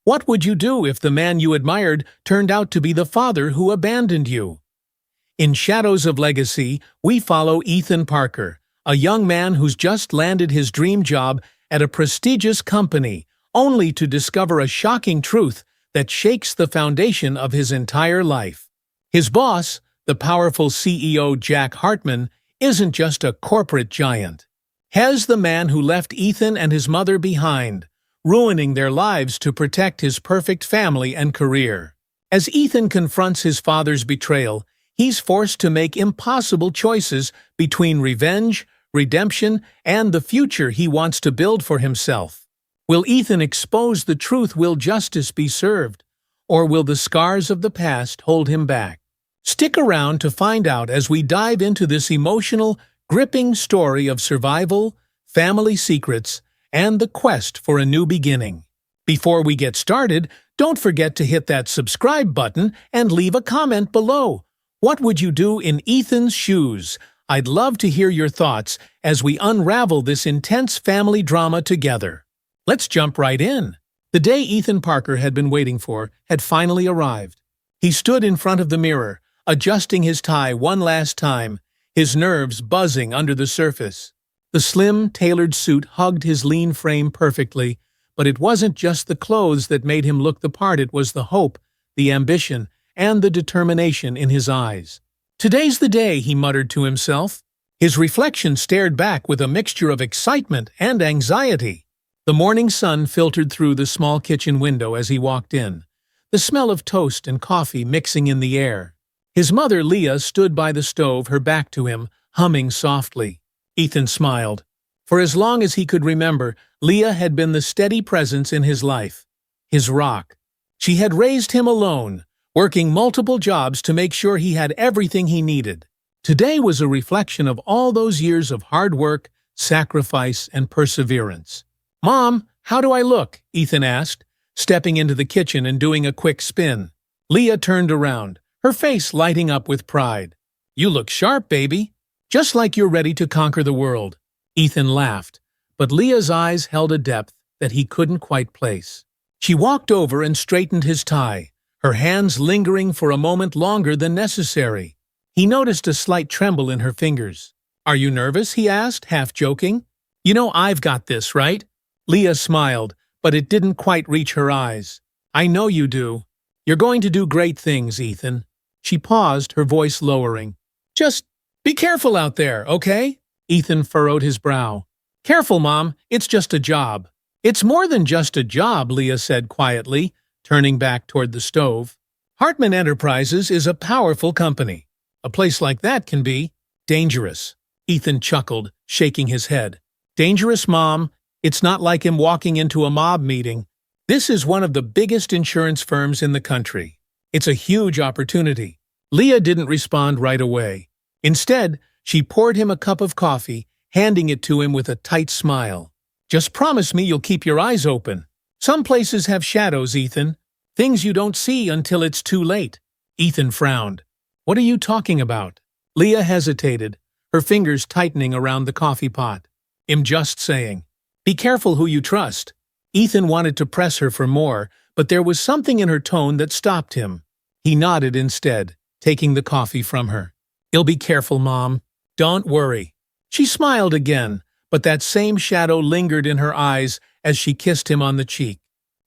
What would you do if the man you admired turned out to be the father who abandoned you? In Shadows of Legacy, we follow Ethan Parker, a young man who's just landed his dream job at a prestigious company, only to discover a shocking truth that shakes the foundation of his entire life. His boss, the powerful CEO Jack Hartman, isn't just a corporate giant. He's the man who left Ethan and his mother behind, ruining their lives to protect his perfect family and career. As Ethan confronts his father's betrayal, he's forced to make impossible choices between revenge, redemption, and the future he wants to build for himself. Will Ethan expose the truth? Will justice be served? Or will the scars of the past hold him back? Stick around to find out as we dive into this emotional, gripping story of survival, family secrets, and the quest for a new beginning. Before we get started, don't forget to hit that subscribe button and leave a comment below. What would you do in Ethan's shoes? I'd love to hear your thoughts as we unravel this intense family drama together. Let's jump right in. The day Ethan Parker had been waiting for had finally arrived. He stood in front of the mirror, adjusting his tie one last time, his nerves buzzing under the surface. The slim, tailored suit hugged his lean frame perfectly, but it wasn't just the clothes that made him look the part. It was the hope, the ambition, and the determination in his eyes. "Today's the day," he muttered to himself. His reflection stared back with a mixture of excitement and anxiety. The morning sun filtered through the small kitchen window as he walked in, the smell of toast and coffee mixing in the air. His mother, Leah, stood by the stove, her back to him, humming softly. Ethan smiled. For as long as he could remember, Leah had been the steady presence in his life, his rock. She had raised him alone, working multiple jobs to make sure he had everything he needed. Today was a reflection of all those years of hard work, sacrifice, and perseverance. "Mom, how do I look?" Ethan asked, stepping into the kitchen and doing a quick spin. Leah turned around, her face lighting up with pride. "You look sharp, baby. Just like you're ready to conquer the world." Ethan laughed, but Leah's eyes held a depth that he couldn't quite place. She walked over and straightened his tie, her hands lingering for a moment longer than necessary. He noticed a slight tremble in her fingers. "Are you nervous?" he asked, half joking. "You know I've got this, right?" Leah smiled, but it didn't quite reach her eyes. "I know you do. You're going to do great things, Ethan." She paused, her voice lowering. "Just be careful out there, okay?" Ethan furrowed his brow. "Careful, Mom. It's just a job." "It's more than just a job," Leah said quietly, turning back toward the stove. "Hartman Enterprises is a powerful company. A place like that can be dangerous." Ethan chuckled, shaking his head. "Dangerous, Mom? It's not like him walking into a mob meeting. This is one of the biggest insurance firms in the country. It's a huge opportunity." Leah didn't respond right away. Instead, she poured him a cup of coffee, handing it to him with a tight smile. "Just promise me you'll keep your eyes open. Some places have shadows, Ethan. Things you don't see until it's too late." Ethan frowned. "What are you talking about?" Leah hesitated, her fingers tightening around the coffee pot. "I'm just saying. Be careful who you trust." Ethan wanted to press her for more, but there was something in her tone that stopped him. He nodded instead, taking the coffee from her. "You'll be careful, Mom. Don't worry." She smiled again, but that same shadow lingered in her eyes as she kissed him on the cheek.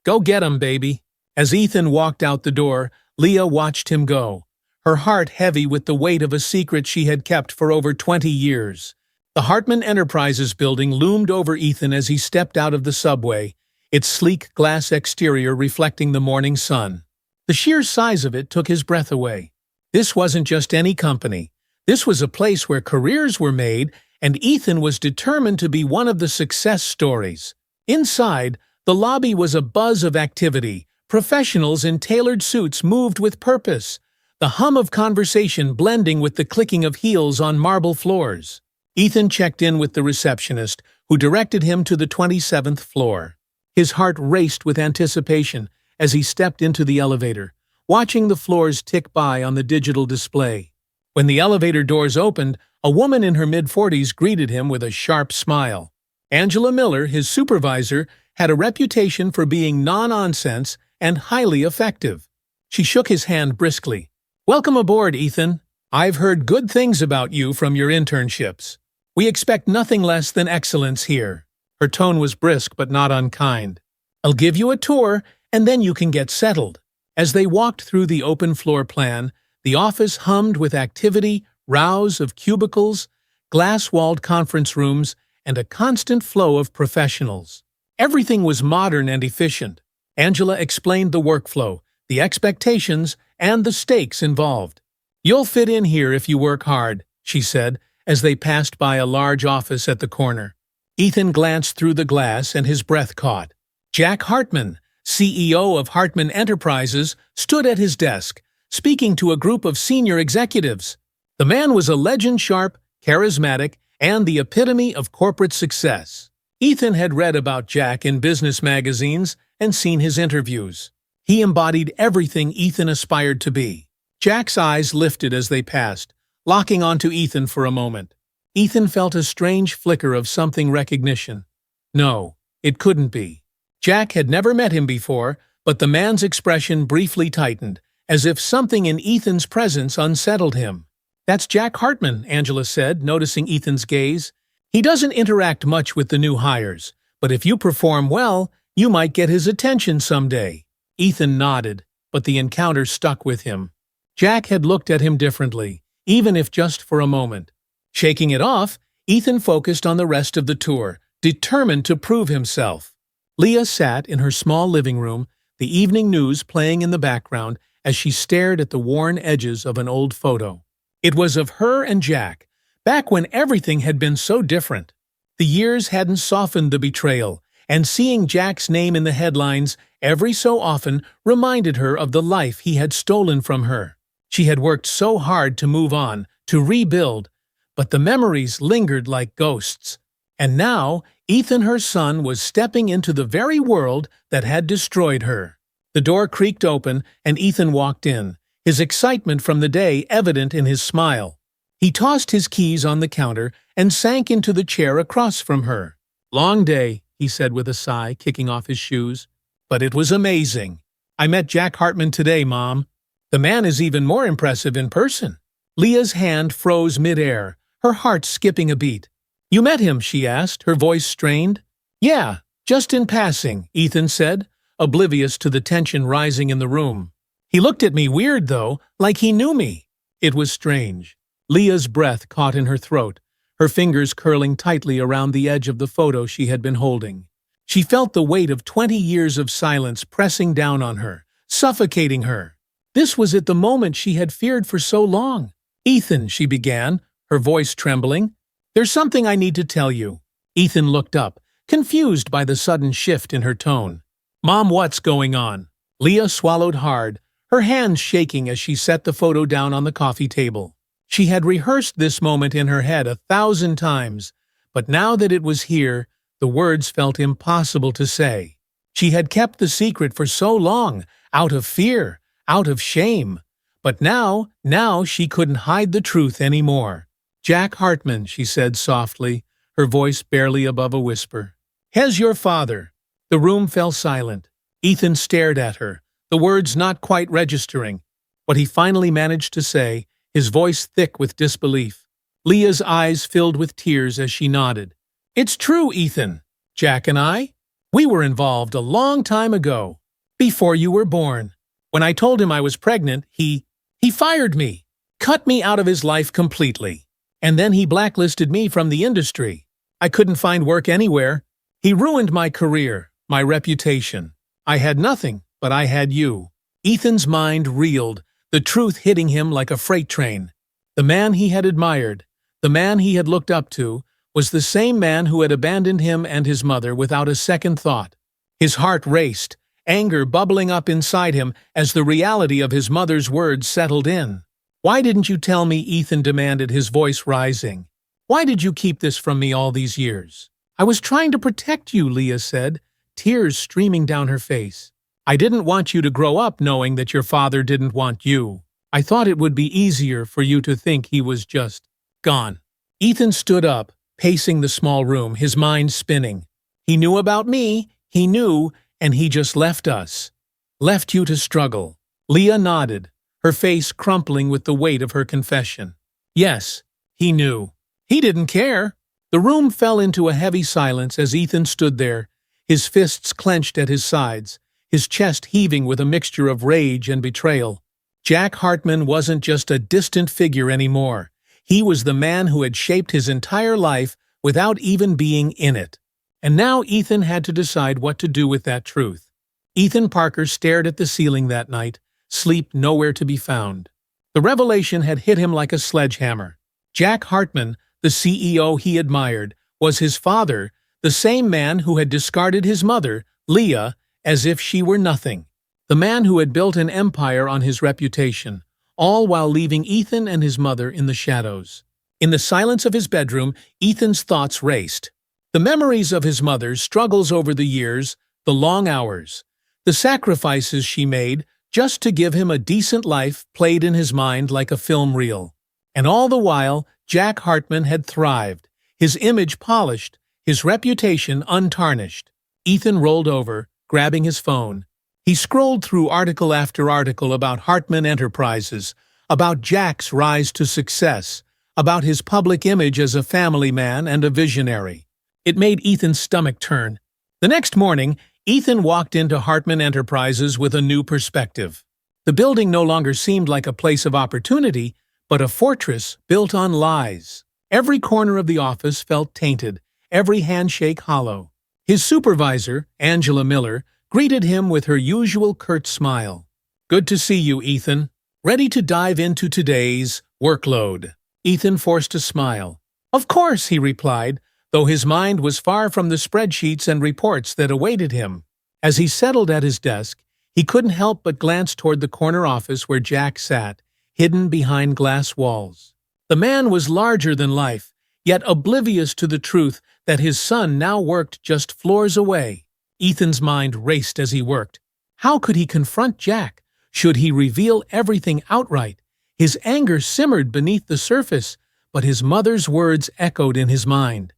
"Go get 'em, baby." As Ethan walked out the door, Leah watched him go, her heart heavy with the weight of a secret she had kept for over 20 years. The Hartman Enterprises building loomed over Ethan as he stepped out of the subway, its sleek glass exterior reflecting the morning sun. The sheer size of it took his breath away. This wasn't just any company. This was a place where careers were made, and Ethan was determined to be one of the success stories. Inside, the lobby was a buzz of activity. Professionals in tailored suits moved with purpose, the hum of conversation blending with the clicking of heels on marble floors. Ethan checked in with the receptionist, who directed him to the 27th floor. His heart raced with anticipation as he stepped into the elevator, watching the floors tick by on the digital display. When the elevator doors opened, a woman in her mid-40s greeted him with a sharp smile. Angela Miller, his supervisor, had a reputation for being no-nonsense and highly effective. She shook his hand briskly. "Welcome aboard, Ethan. I've heard good things about you from your internships. We expect nothing less than excellence here." Her tone was brisk but not unkind. "I'll give you a tour, and then you can get settled." As they walked through the open floor plan, the office hummed with activity, rows of cubicles, glass-walled conference rooms, and a constant flow of professionals. Everything was modern and efficient. Angela explained the workflow, the expectations, and the stakes involved. "You'll fit in here if you work hard," she said, as they passed by a large office at the corner. Ethan glanced through the glass and his breath caught. Jack Hartman, CEO of Hartman Enterprises, stood at his desk, speaking to a group of senior executives. The man was a legend, sharp, charismatic, and the epitome of corporate success. Ethan had read about Jack in business magazines and seen his interviews. He embodied everything Ethan aspired to be. Jack's eyes lifted as they passed, locking onto Ethan for a moment. Ethan felt a strange flicker of something recognition. No, it couldn't be. Jack had never met him before, but the man's expression briefly tightened, as if something in Ethan's presence unsettled him. "That's Jack Hartman," Angela said, noticing Ethan's gaze. "He doesn't interact much with the new hires, but if you perform well, you might get his attention someday." Ethan nodded, but the encounter stuck with him. Jack had looked at him differently, even if just for a moment. Shaking it off, Ethan focused on the rest of the tour, determined to prove himself. Leah sat in her small living room, the evening news playing in the background as she stared at the worn edges of an old photo. It was of her and Jack, back when everything had been so different. The years hadn't softened the betrayal, and seeing Jack's name in the headlines every so often reminded her of the life he had stolen from her. She had worked so hard to move on, to rebuild, but the memories lingered like ghosts. And now, Ethan, her son, was stepping into the very world that had destroyed her. The door creaked open, and Ethan walked in, his excitement from the day evident in his smile. He tossed his keys on the counter and sank into the chair across from her. "Long day," he said with a sigh, kicking off his shoes. "But it was amazing. I met Jack Hartman today, Mom. The man is even more impressive in person." Leah's hand froze mid-air, her heart skipping a beat. "You met him?" she asked, her voice strained. "Yeah, just in passing," Ethan said, oblivious to the tension rising in the room. "He looked at me weird, though, like he knew me." It was strange. Leah's breath caught in her throat, her fingers curling tightly around the edge of the photo she had been holding. She felt the weight of 20 years of silence pressing down on her, suffocating her. This was at the moment she had feared for so long. "Ethan," she began, her voice trembling, "there's something I need to tell you." Ethan looked up, confused by the sudden shift in her tone. "Mom, what's going on?" Leah swallowed hard, her hands shaking as she set the photo down on the coffee table. She had rehearsed this moment in her head 1,000 times, but now that it was here, the words felt impossible to say. She had kept the secret for so long, out of fear, out of shame. But now she couldn't hide the truth anymore. "Jack Hartman," she said softly, her voice barely above a whisper. "Has your father?" The room fell silent. Ethan stared at her, the words not quite registering. What he finally managed to say, his voice thick with disbelief. Leah's eyes filled with tears as she nodded. "It's true, Ethan. Jack and I, we were involved a long time ago, before you were born. When I told him I was pregnant, he fired me, cut me out of his life completely. And then he blacklisted me from the industry. I couldn't find work anywhere. He ruined my career, my reputation. I had nothing, but I had you." Ethan's mind reeled, the truth hitting him like a freight train. The man he had admired, the man he had looked up to, was the same man who had abandoned him and his mother without a second thought. His heart raced, anger bubbling up inside him as the reality of his mother's words settled in. "Why didn't you tell me?" Ethan demanded, his voice rising. "Why did you keep this from me all these years?" "I was trying to protect you," Leah said, tears streaming down her face. "I didn't want you to grow up knowing that your father didn't want you. I thought it would be easier for you to think he was just gone." Ethan stood up, pacing the small room, his mind spinning. "He knew about me, he knew, and he just left us." left you to struggle. Leah nodded, her face crumpling with the weight of her confession. Yes, he knew. He didn't care. The room fell into a heavy silence as Ethan stood there, his fists clenched at his sides, his chest heaving with a mixture of rage and betrayal. Jack Hartman wasn't just a distant figure anymore. He was the man who had shaped his entire life without even being in it. And now Ethan had to decide what to do with that truth. Ethan Parker stared at the ceiling that night, sleep nowhere to be found. The revelation had hit him like a sledgehammer. Jack Hartman, the CEO he admired, was his father, the same man who had discarded his mother, Leah, as if she were nothing. The man who had built an empire on his reputation, all while leaving Ethan and his mother in the shadows. In the silence of his bedroom, Ethan's thoughts raced. The memories of his mother's struggles over the years, the long hours, the sacrifices she made just to give him a decent life played in his mind like a film reel. And all the while, Jack Hartman had thrived, his image polished, his reputation untarnished. Ethan rolled over, grabbing his phone. He scrolled through article after article about Hartman Enterprises, about Jack's rise to success, about his public image as a family man and a visionary. It made Ethan's stomach turn. The next morning, Ethan walked into Hartman Enterprises with a new perspective. The building no longer seemed like a place of opportunity, but a fortress built on lies. Every corner of the office felt tainted, every handshake hollow. His supervisor, Angela Miller, greeted him with her usual curt smile. "Good to see you, Ethan. Ready to dive into today's workload?" Ethan forced a smile. "Of course," he replied, though his mind was far from the spreadsheets and reports that awaited him. As he settled at his desk, he couldn't help but glance toward the corner office where Jack sat, hidden behind glass walls. The man was larger than life, yet oblivious to the truth that his son now worked just floors away. Ethan's mind raced as he worked. How could he confront Jack? Should he reveal everything outright? His anger simmered beneath the surface, but his mother's words echoed in his mind.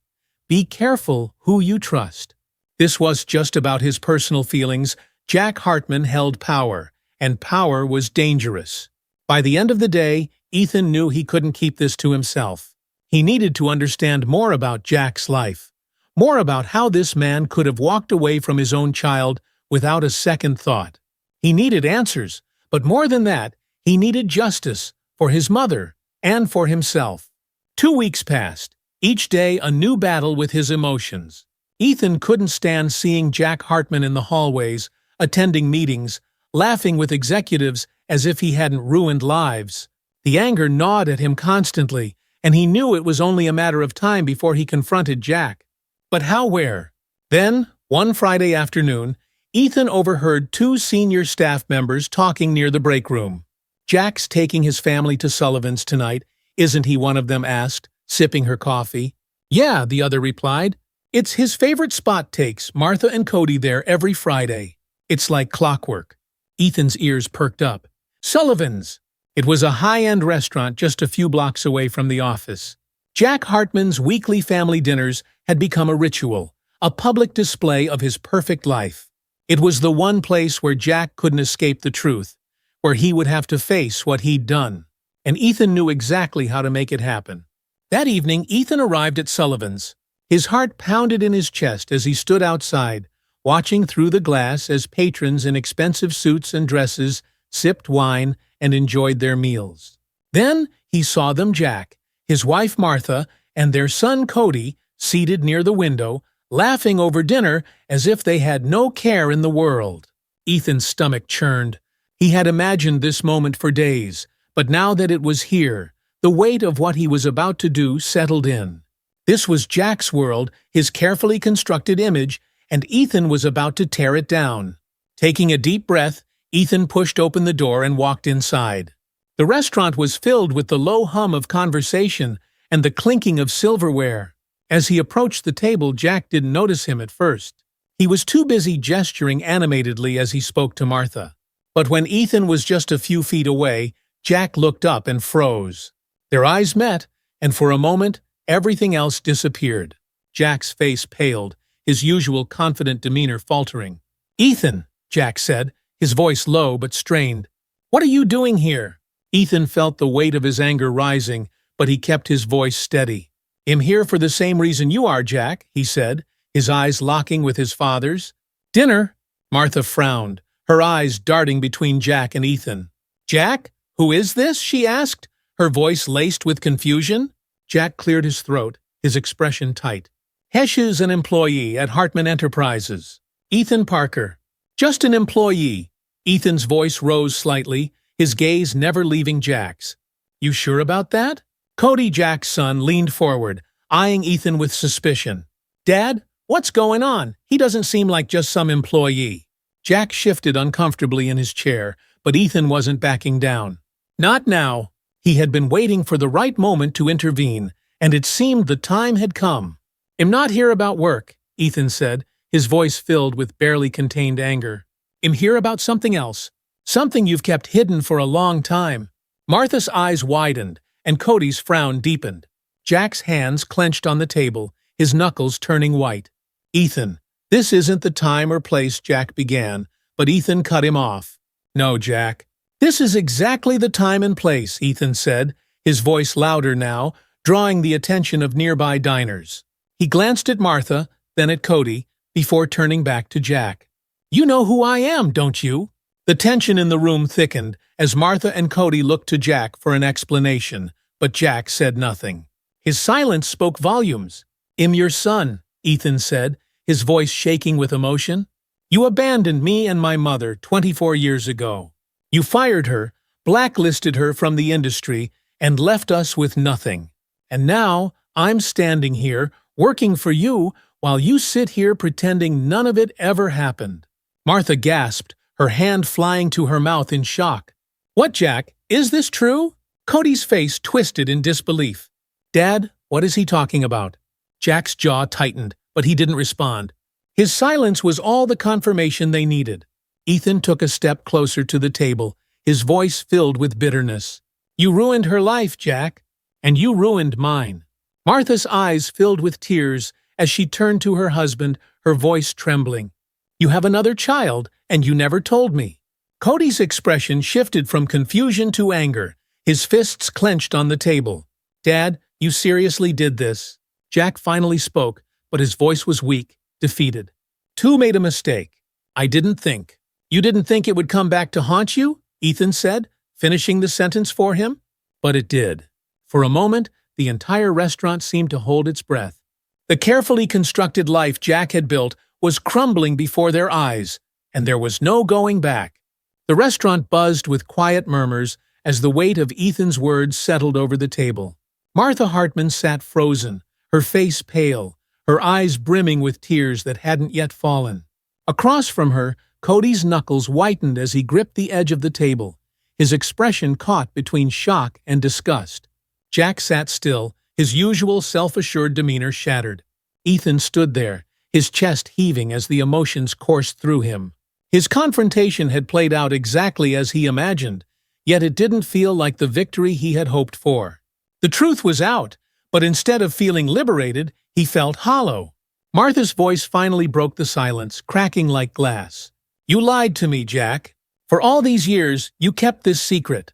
"Be careful who you trust." This was just about his personal feelings. Jack Hartman held power, and power was dangerous. By the end of the day, Ethan knew he couldn't keep this to himself. He needed to understand more about Jack's life, more about how this man could have walked away from his own child without a second thought. He needed answers, but more than that, he needed justice for his mother and for himself. 2 weeks passed, each day a new battle with his emotions. Ethan couldn't stand seeing Jack Hartman in the hallways, attending meetings, laughing with executives as if he hadn't ruined lives. The anger gnawed at him constantly, and he knew it was only a matter of time before he confronted Jack. But how, where? Then, one Friday afternoon, Ethan overheard 2 senior staff members talking near the break room. "Jack's taking his family to Sullivan's tonight, isn't he?" one of them asked, sipping her coffee. "Yeah," the other replied. "It's his favorite spot. Takes Martha and Cody there every Friday. It's like clockwork." Ethan's ears perked up. Sullivan's! It was a high-end restaurant just a few blocks away from the office. Jack Hartman's weekly family dinners had become a ritual, a public display of his perfect life. It was the one place where Jack couldn't escape the truth, where he would have to face what he'd done. And Ethan knew exactly how to make it happen. That evening, Ethan arrived at Sullivan's. His heart pounded in his chest as he stood outside, watching through the glass as patrons in expensive suits and dresses sipped wine and enjoyed their meals. Then he saw them, Jack, his wife Martha, and their son Cody, seated near the window, laughing over dinner as if they had no care in the world. Ethan's stomach churned. He had imagined this moment for days, but now that it was here, the weight of what he was about to do settled in. This was Jack's world, his carefully constructed image, and Ethan was about to tear it down. Taking a deep breath, Ethan pushed open the door and walked inside. The restaurant was filled with the low hum of conversation and the clinking of silverware. As he approached the table, Jack didn't notice him at first. He was too busy gesturing animatedly as he spoke to Martha. But when Ethan was just a few feet away, Jack looked up and froze. Their eyes met, and for a moment, everything else disappeared. Jack's face paled, his usual confident demeanor faltering. "Ethan," Jack said, his voice low but strained. "What are you doing here?" Ethan felt the weight of his anger rising, but he kept his voice steady. "I'm here for the same reason you are, Jack," he said, his eyes locking with his father's. "Dinner?" Martha frowned, her eyes darting between Jack and Ethan. "Jack? Who is this?" she asked, her voice laced with confusion. Jack cleared his throat, his expression tight. "Hesh is an employee at Hartman Enterprises. Ethan Parker. Just an employee." Ethan's voice rose slightly, his gaze never leaving Jack's. "You sure about that?" Cody, Jack's son, leaned forward, eyeing Ethan with suspicion. "Dad, what's going on? He doesn't seem like just some employee." Jack shifted uncomfortably in his chair, but Ethan wasn't backing down. Not now. He had been waiting for the right moment to intervene, and it seemed the time had come. "I'm not here about work," Ethan said, his voice filled with barely contained anger. "I'm here about something else. Something you've kept hidden for a long time." Martha's eyes widened, and Cody's frown deepened. Jack's hands clenched on the table, his knuckles turning white. "Ethan, this isn't the time or place," Jack began, but Ethan cut him off. "No, Jack. This is exactly the time and place," Ethan said, his voice louder now, drawing the attention of nearby diners. He glanced at Martha, then at Cody, before turning back to Jack. "You know who I am, don't you?" The tension in the room thickened as Martha and Cody looked to Jack for an explanation, but Jack said nothing. His silence spoke volumes. "I'm your son," Ethan said, his voice shaking with emotion. "You abandoned me and my mother 24 years ago. You fired her, blacklisted her from the industry, and left us with nothing. And now I'm standing here, working for you, while you sit here pretending none of it ever happened." Martha gasped, her hand flying to her mouth in shock. "What, Jack? Is this true?" Cody's face twisted in disbelief. "Dad, what is he talking about?" Jack's jaw tightened, but he didn't respond. His silence was all the confirmation they needed. Ethan took a step closer to the table, his voice filled with bitterness. "You ruined her life, Jack, and you ruined mine." Martha's eyes filled with tears as she turned to her husband, her voice trembling. "You have another child, and you never told me." Cody's expression shifted from confusion to anger, his fists clenched on the table. "Dad, you seriously did this?" Jack finally spoke, but his voice was weak, defeated. "Two made a mistake. I didn't think." "You didn't think it would come back to haunt you?" Ethan said, finishing the sentence for him. But it did. For a moment, the entire restaurant seemed to hold its breath. The carefully constructed life Jack had built was crumbling before their eyes, and there was no going back. The restaurant buzzed with quiet murmurs as the weight of Ethan's words settled over the table. Martha Hartman sat frozen, her face pale, her eyes brimming with tears that hadn't yet fallen. Across from her, Cody's knuckles whitened as he gripped the edge of the table, his expression caught between shock and disgust. Jack sat still, his usual self-assured demeanor shattered. Ethan stood there, his chest heaving as the emotions coursed through him. His confrontation had played out exactly as he imagined, yet it didn't feel like the victory he had hoped for. The truth was out, but instead of feeling liberated, he felt hollow. Martha's voice finally broke the silence, cracking like glass. "You lied to me, Jack. For all these years, you kept this secret."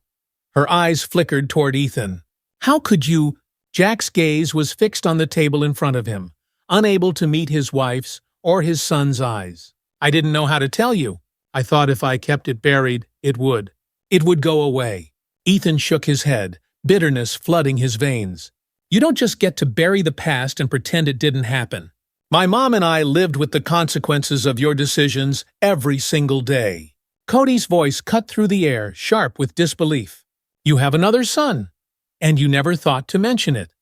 Her eyes flickered toward Ethan. "How could you?" Jack's gaze was fixed on the table in front of him, unable to meet his wife's or his son's eyes. "I didn't know how to tell you. I thought if I kept it buried, it would go away." Ethan shook his head, bitterness flooding his veins. "You don't just get to bury the past and pretend it didn't happen. My mom and I lived with the consequences of your decisions every single day." Cody's voice cut through the air, sharp with disbelief. "You have another son, and you never thought to mention it.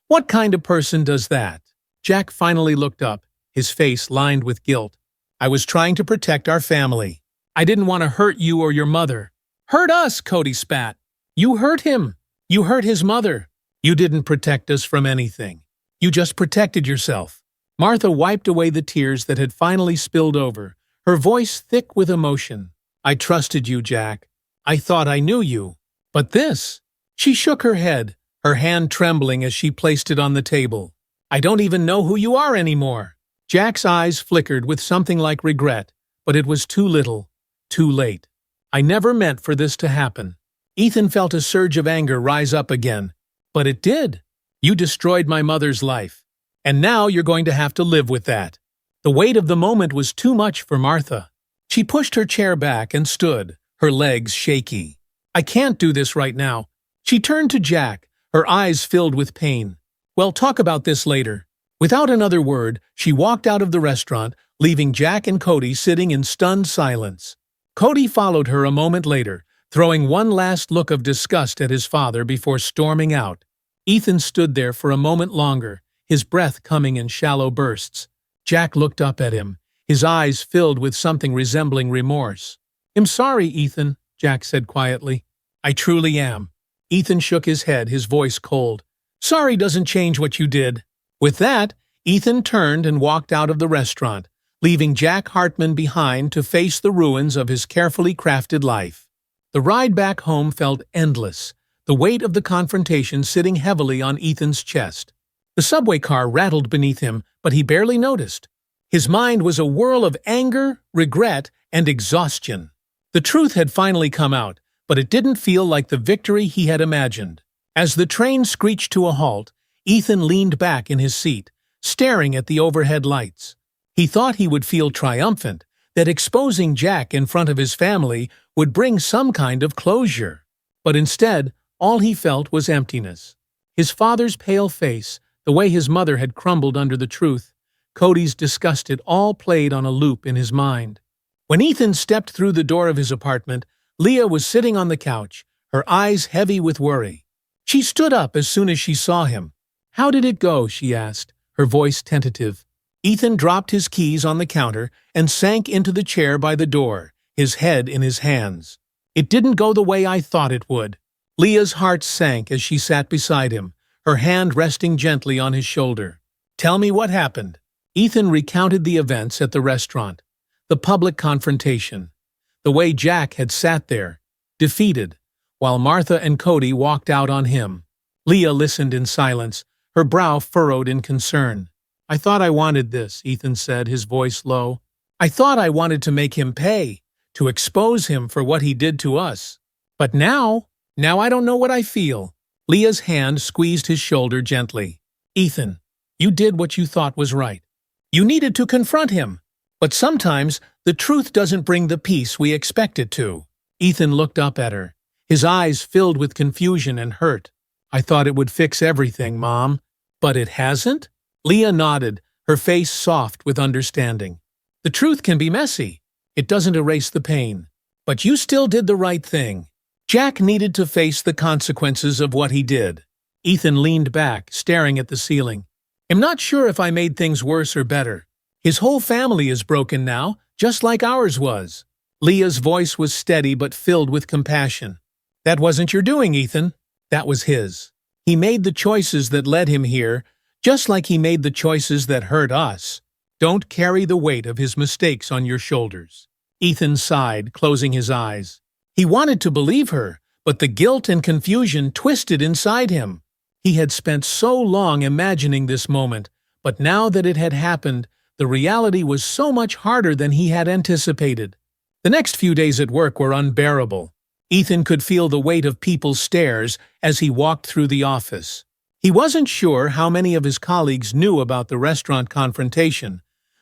What kind of person does that?" Jack finally looked up, his face lined with guilt. "I was trying to protect our family. I didn't want to hurt you or your mother." "Hurt us," Cody spat. "You hurt him. You hurt his mother. You didn't protect us from anything. You just protected yourself." Martha wiped away the tears that had finally spilled over, her voice thick with emotion. "I trusted you, Jack. I thought I knew you. But this—" She shook her head, her hand trembling as she placed it on the table. "I don't even know who you are anymore." Jack's eyes flickered with something like regret, but it was too little. Too late. I never meant for this to happen. Ethan felt a surge of anger rise up again. But it did. You destroyed my mother's life. And now you're going to have to live with that. The weight of the moment was too much for Martha. She pushed her chair back and stood, her legs shaky. I can't do this right now. She turned to Jack, her eyes filled with pain. Well, talk about this later. Without another word, she walked out of the restaurant, leaving Jack and Cody sitting in stunned silence. Cody followed her a moment later, throwing one last look of disgust at his father before storming out. Ethan stood there for a moment longer, his breath coming in shallow bursts. Jack looked up at him, his eyes filled with something resembling remorse. "I'm sorry, Ethan," Jack said quietly. "I truly am." Ethan shook his head, his voice cold. "Sorry doesn't change what you did." With that, Ethan turned and walked out of the restaurant, leaving Jack Hartman behind to face the ruins of his carefully crafted life. The ride back home felt endless, the weight of the confrontation sitting heavily on Ethan's chest. The subway car rattled beneath him, but he barely noticed. His mind was a whirl of anger, regret, and exhaustion. The truth had finally come out, but it didn't feel like the victory he had imagined. As the train screeched to a halt, Ethan leaned back in his seat, staring at the overhead lights. He thought he would feel triumphant, that exposing Jack in front of his family would bring some kind of closure. But instead, all he felt was emptiness. His father's pale face, the way his mother had crumbled under the truth, Cody's disgusted, all played on a loop in his mind. When Ethan stepped through the door of his apartment, Leah was sitting on the couch, her eyes heavy with worry. She stood up as soon as she saw him. "How did it go?" she asked, her voice tentative. Ethan dropped his keys on the counter and sank into the chair by the door, his head in his hands. "It didn't go the way I thought it would." Leah's heart sank as she sat beside him, her hand resting gently on his shoulder. "Tell me what happened." Ethan recounted the events at the restaurant, the public confrontation, the way Jack had sat there, defeated, while Martha and Cody walked out on him. Leah listened in silence, her brow furrowed in concern. "I thought I wanted this," Ethan said, his voice low. "I thought I wanted to make him pay, to expose him for what he did to us. But now I don't know what I feel." Leah's hand squeezed his shoulder gently. "Ethan, you did what you thought was right. You needed to confront him. But sometimes the truth doesn't bring the peace we expect it to." Ethan looked up at her, his eyes filled with confusion and hurt. "I thought it would fix everything, Mom. But it hasn't?" Leah nodded, her face soft with understanding. "The truth can be messy. It doesn't erase the pain. But you still did the right thing." Jack needed to face the consequences of what he did. Ethan leaned back, staring at the ceiling. "I'm not sure if I made things worse or better. His whole family is broken now, just like ours was." Leah's voice was steady but filled with compassion. "That wasn't your doing, Ethan. That was his. He made the choices that led him here, just like he made the choices that hurt us. Don't carry the weight of his mistakes on your shoulders." Ethan sighed, closing his eyes. He wanted to believe her, but the guilt and confusion twisted inside him. He had spent so long imagining this moment, but now that it had happened, the reality was so much harder than he had anticipated. The next few days at work were unbearable. Ethan could feel the weight of people's stares as he walked through the office. He wasn't sure how many of his colleagues knew about the restaurant confrontation,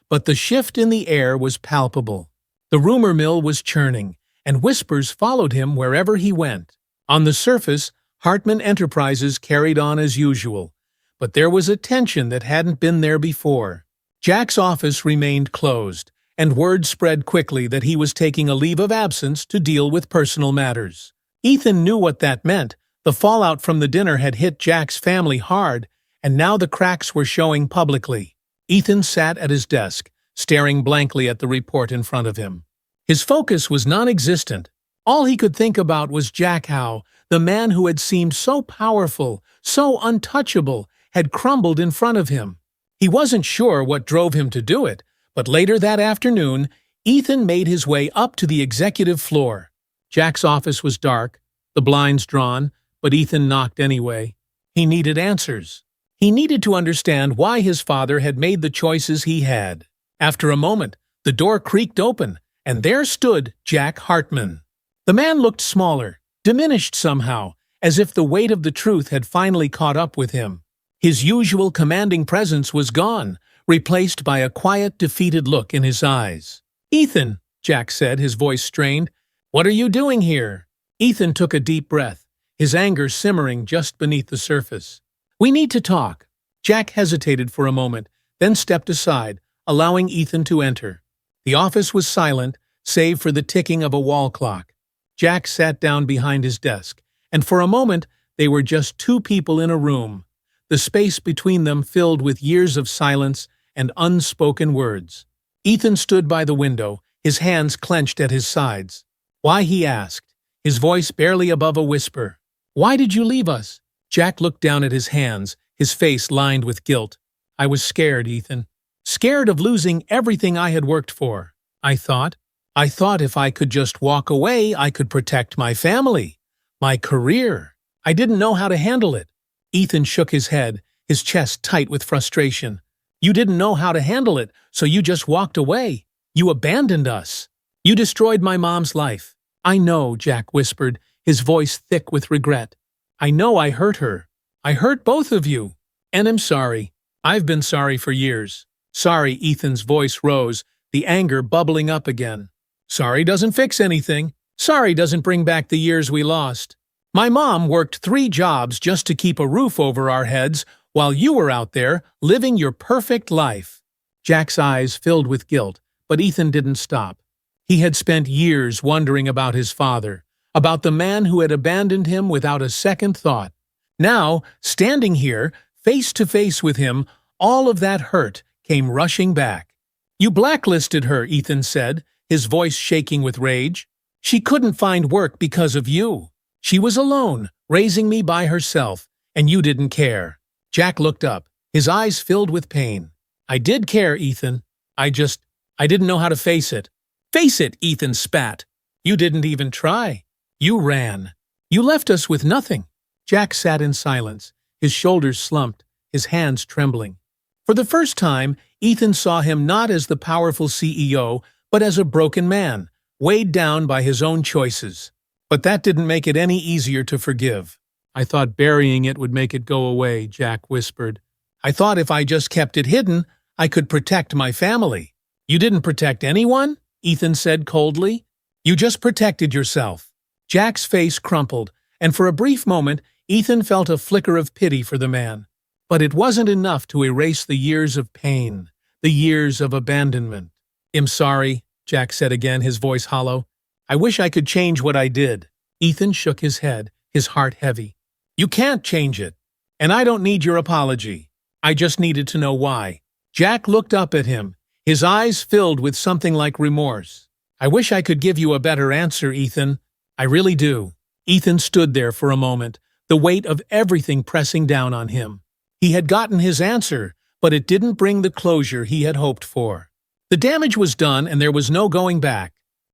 but the shift in the air was palpable. The rumor mill was churning, and whispers followed him wherever he went. On the surface, Hartman Enterprises carried on as usual, but there was a tension that hadn't been there before. Jack's office remained closed, and word spread quickly that he was taking a leave of absence to deal with personal matters. Ethan knew what that meant. The fallout from the dinner had hit Jack's family hard, and now the cracks were showing publicly. Ethan sat at his desk, staring blankly at the report in front of him. His focus was non-existent. All he could think about was Jack Howe, the man who had seemed so powerful, so untouchable, had crumbled in front of him. He wasn't sure what drove him to do it, but later that afternoon, Ethan made his way up to the executive floor. Jack's office was dark, the blinds drawn, but Ethan knocked anyway. He needed answers. He needed to understand why his father had made the choices he had. After a moment, the door creaked open, and there stood Jack Hartman. The man looked smaller, diminished somehow, as if the weight of the truth had finally caught up with him. His usual commanding presence was gone, replaced by a quiet, defeated look in his eyes. "Ethan," Jack said, his voice strained, "what are you doing here?" Ethan took a deep breath, his anger simmering just beneath the surface. "We need to talk." Jack hesitated for a moment, then stepped aside, allowing Ethan to enter. The office was silent, save for the ticking of a wall clock. Jack sat down behind his desk, and for a moment they were just two people in a room, the space between them filled with years of silence and unspoken words. Ethan stood by the window, his hands clenched at his sides. "Why?" he asked, his voice barely above a whisper. "Why did you leave us?" Jack looked down at his hands, his face lined with guilt. "I was scared, Ethan. Scared of losing everything I had worked for. I thought if I could just walk away, I could protect my family, my career. I didn't know how to handle it." Ethan shook his head, his chest tight with frustration. "You didn't know how to handle it, so you just walked away. You abandoned us. You destroyed my mom's life." "I know," Jack whispered, his voice thick with regret. "I know I hurt her. I hurt both of you. And I'm sorry. I've been sorry for years." "Sorry," Ethan's voice rose, the anger bubbling up again. "Sorry doesn't fix anything. Sorry doesn't bring back the years we lost. My mom worked 3 jobs just to keep a roof over our heads while you were out there living your perfect life." Jack's eyes filled with guilt, but Ethan didn't stop. He had spent years wondering about his father, about the man who had abandoned him without a second thought. Now, standing here, face to face with him, all of that hurt came rushing back. "You blacklisted her," Ethan said, his voice shaking with rage. "She couldn't find work because of you. She was alone, raising me by herself, and you didn't care." Jack looked up, his eyes filled with pain. "I did care, Ethan. I didn't know how to face it." "Face it," Ethan spat. "You didn't even try. You ran. You left us with nothing." Jack sat in silence, his shoulders slumped, his hands trembling. For the first time, Ethan saw him not as the powerful CEO, but as a broken man, weighed down by his own choices. But that didn't make it any easier to forgive. "I thought burying it would make it go away," Jack whispered. "I thought if I just kept it hidden, I could protect my family." "You didn't protect anyone?" Ethan said coldly. "You just protected yourself." Jack's face crumpled, and for a brief moment, Ethan felt a flicker of pity for the man. But it wasn't enough to erase the years of pain, the years of abandonment. "I'm sorry," Jack said again, his voice hollow. "I wish I could change what I did." Ethan shook his head, his heart heavy. "You can't change it. And I don't need your apology. I just needed to know why." Jack looked up at him, his eyes filled with something like remorse. "I wish I could give you a better answer, Ethan. I really do." Ethan stood there for a moment, the weight of everything pressing down on him. He had gotten his answer, but it didn't bring the closure he had hoped for. The damage was done and there was no going back.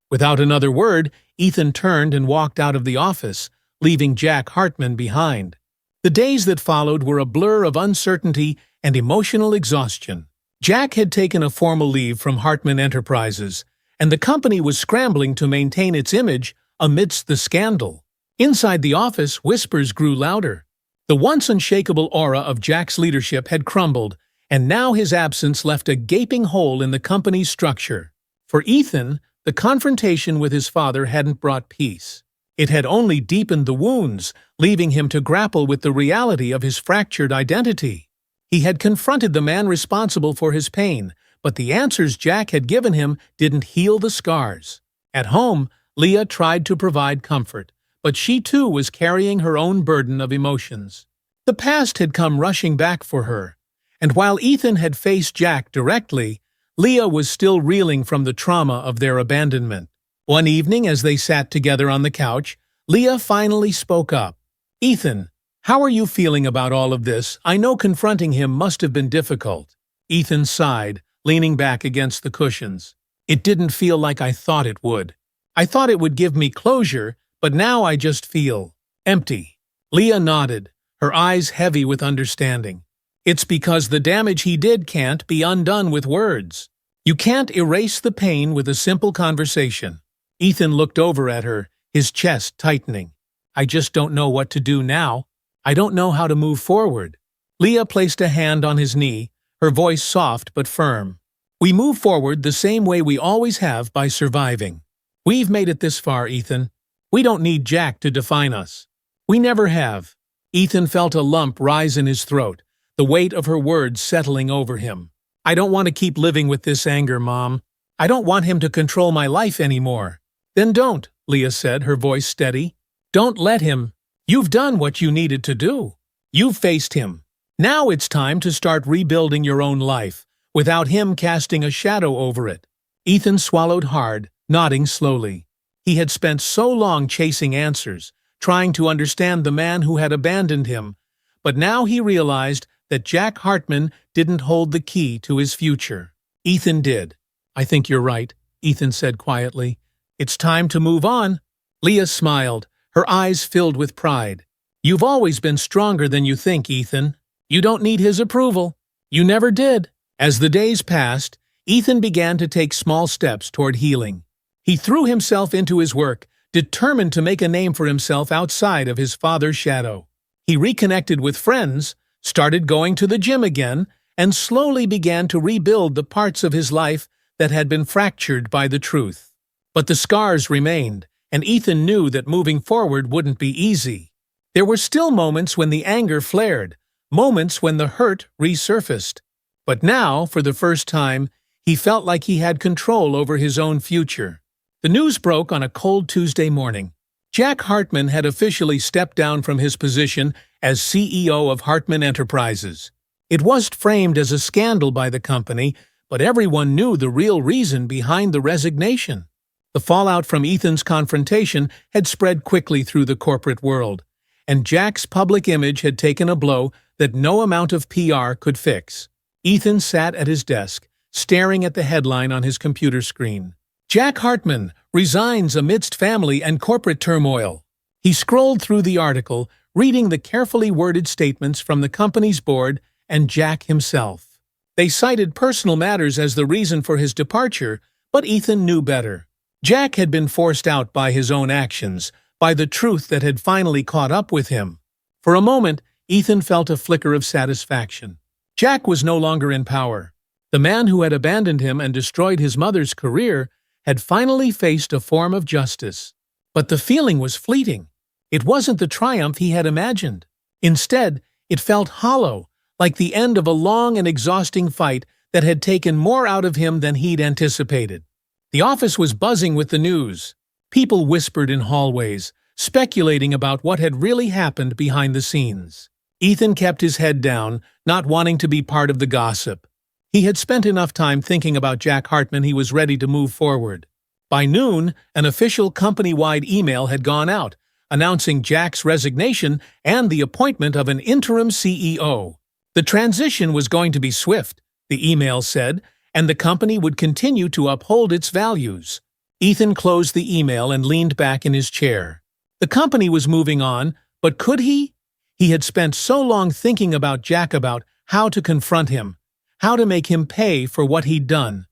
Without another word, Ethan turned and walked out of the office, leaving Jack Hartman behind. The days that followed were a blur of uncertainty and emotional exhaustion. Jack had taken a formal leave from Hartman Enterprises, and the company was scrambling to maintain its image amidst the scandal. Inside the office, whispers grew louder. The once unshakable aura of Jack's leadership had crumbled, and now his absence left a gaping hole in the company's structure. For Ethan, the confrontation with his father hadn't brought peace. It had only deepened the wounds, leaving him to grapple with the reality of his fractured identity. He had confronted the man responsible for his pain, but the answers Jack had given him didn't heal the scars. At home, Leah tried to provide comfort, but she too was carrying her own burden of emotions. The past had come rushing back for her, and while Ethan had faced Jack directly, Leah was still reeling from the trauma of their abandonment. One evening, as they sat together on the couch, Leah finally spoke up. "Ethan, how are you feeling about all of this? I know confronting him must have been difficult." Ethan sighed, leaning back against the cushions. "It didn't feel like I thought it would. I thought it would give me closure, but now I just feel empty." Leah nodded, her eyes heavy with understanding. "It's because the damage he did can't be undone with words." You can't erase the pain with a simple conversation. Ethan looked over at her, his chest tightening. I just don't know what to do now. I don't know how to move forward. Leah placed a hand on his knee, her voice soft but firm. We move forward the same way we always have, by surviving. We've made it this far, Ethan. We don't need Jack to define us. We never have. Ethan felt a lump rise in his throat, the weight of her words settling over him. I don't want to keep living with this anger, Mom. I don't want him to control my life anymore. Then don't, Leah said, her voice steady. Don't let him. You've done what you needed to do. You've faced him. Now it's time to start rebuilding your own life, without him casting a shadow over it. Ethan swallowed hard, nodding slowly. He had spent so long chasing answers, trying to understand the man who had abandoned him, but now he realized that Jack Hartman didn't hold the key to his future. Ethan did. I think you're right, Ethan said quietly. It's time to move on. Leah smiled, her eyes filled with pride. You've always been stronger than you think, Ethan. You don't need his approval. You never did. As the days passed, Ethan began to take small steps toward healing. He threw himself into his work, determined to make a name for himself outside of his father's shadow. He reconnected with friends, started going to the gym again, and slowly began to rebuild the parts of his life that had been fractured by the truth. But the scars remained, and Ethan knew that moving forward wouldn't be easy. There were still moments when the anger flared, moments when the hurt resurfaced. But now, for the first time, he felt like he had control over his own future. The news broke on a cold Tuesday morning. Jack Hartman had officially stepped down from his position as CEO of Hartman Enterprises. It wasn't framed as a scandal by the company, but everyone knew the real reason behind the resignation. The fallout from Ethan's confrontation had spread quickly through the corporate world, and Jack's public image had taken a blow that no amount of PR could fix. Ethan sat at his desk, staring at the headline on his computer screen. Jack Hartman resigns amidst family and corporate turmoil. He scrolled through the article, reading the carefully worded statements from the company's board and Jack himself. They cited personal matters as the reason for his departure, but Ethan knew better. Jack had been forced out by his own actions, by the truth that had finally caught up with him. For a moment, Ethan felt a flicker of satisfaction. Jack was no longer in power. The man who had abandoned him and destroyed his mother's career had finally faced a form of justice. But the feeling was fleeting. It wasn't the triumph he had imagined. Instead, it felt hollow, like the end of a long and exhausting fight that had taken more out of him than he'd anticipated. The office was buzzing with the news. People whispered in hallways, speculating about what had really happened behind the scenes. Ethan kept his head down, not wanting to be part of the gossip. He had spent enough time thinking about Jack Hartman he was ready to move forward. By noon, an official company-wide email had gone out, announcing Jack's resignation and the appointment of an interim CEO. The transition was going to be swift, the email said, and the company would continue to uphold its values. Ethan closed the email and leaned back in his chair. The company was moving on, but could he? He had spent so long thinking about Jack, about how to confront him, how to make him pay for what he'd done,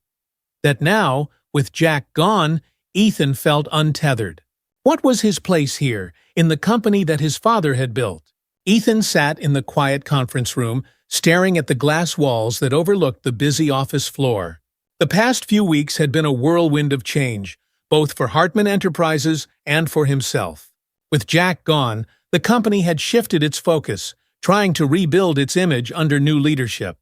that now, with Jack gone, Ethan felt untethered. What was his place here, in the company that his father had built? Ethan sat in the quiet conference room, staring at the glass walls that overlooked the busy office floor. The past few weeks had been a whirlwind of change, both for Hartman Enterprises and for himself. With Jack gone, the company had shifted its focus, trying to rebuild its image under new leadership.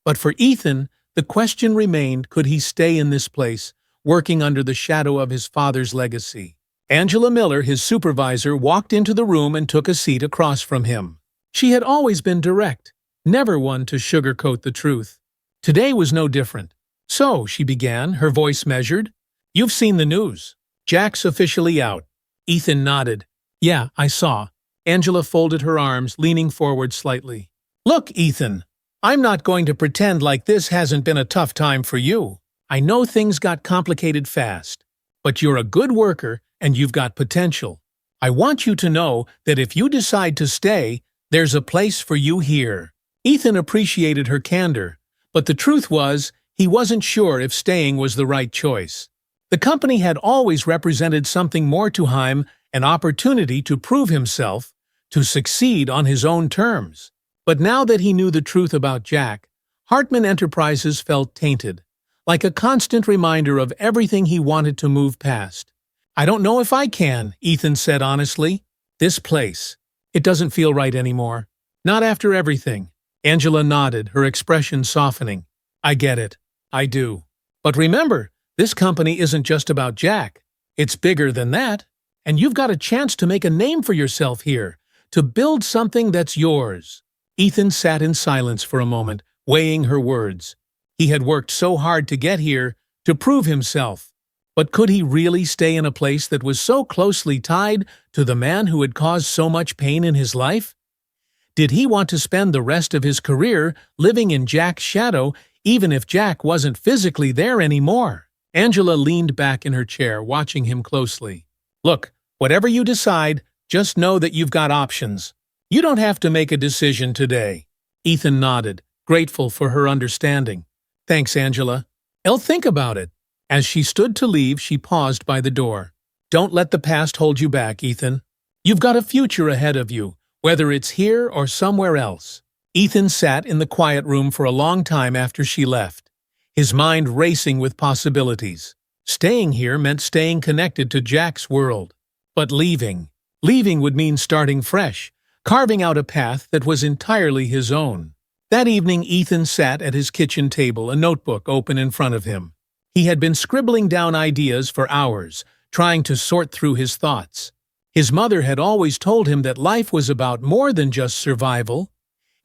But for Ethan, the question remained, could he stay in this place, working under the shadow of his father's legacy? Angela Miller, his supervisor, walked into the room and took a seat across from him. She had always been direct, never one to sugarcoat the truth. Today was no different. So, she began, her voice measured, "You've seen the news. Jack's officially out." Ethan nodded. "Yeah, I saw." Angela folded her arms, leaning forward slightly. "Look, Ethan, I'm not going to pretend like this hasn't been a tough time for you. I know things got complicated fast, but you're a good worker and you've got potential. I want you to know that if you decide to stay, there's a place for you here." Ethan appreciated her candor, but the truth was, he wasn't sure if staying was the right choice. The company had always represented something more to him, an opportunity to prove himself, to succeed on his own terms. But now that he knew the truth about Jack, Hartman Enterprises felt tainted, like a constant reminder of everything he wanted to move past. "I don't know if I can," Ethan said honestly. "This place, it doesn't feel right anymore. Not after everything." Angela nodded, her expression softening. "I get it. I do. But remember, this company isn't just about Jack. It's bigger than that. And you've got a chance to make a name for yourself here, to build something that's yours." Ethan sat in silence for a moment, weighing her words. He had worked so hard to get here, to prove himself. But could he really stay in a place that was so closely tied to the man who had caused so much pain in his life? Did he want to spend the rest of his career living in Jack's shadow, even if Jack wasn't physically there anymore? Angela leaned back in her chair, watching him closely. "Look, whatever you decide, just know that you've got options. You don't have to make a decision today." Ethan nodded, grateful for her understanding. "Thanks, Angela. I'll think about it." As she stood to leave, she paused by the door. "Don't let the past hold you back, Ethan. You've got a future ahead of you, whether it's here or somewhere else." Ethan sat in the quiet room for a long time after she left, his mind racing with possibilities. Staying here meant staying connected to Jack's world. But leaving would mean starting fresh, carving out a path that was entirely his own. That evening, Ethan sat at his kitchen table, a notebook open in front of him. He had been scribbling down ideas for hours, trying to sort through his thoughts. His mother had always told him that life was about more than just survival.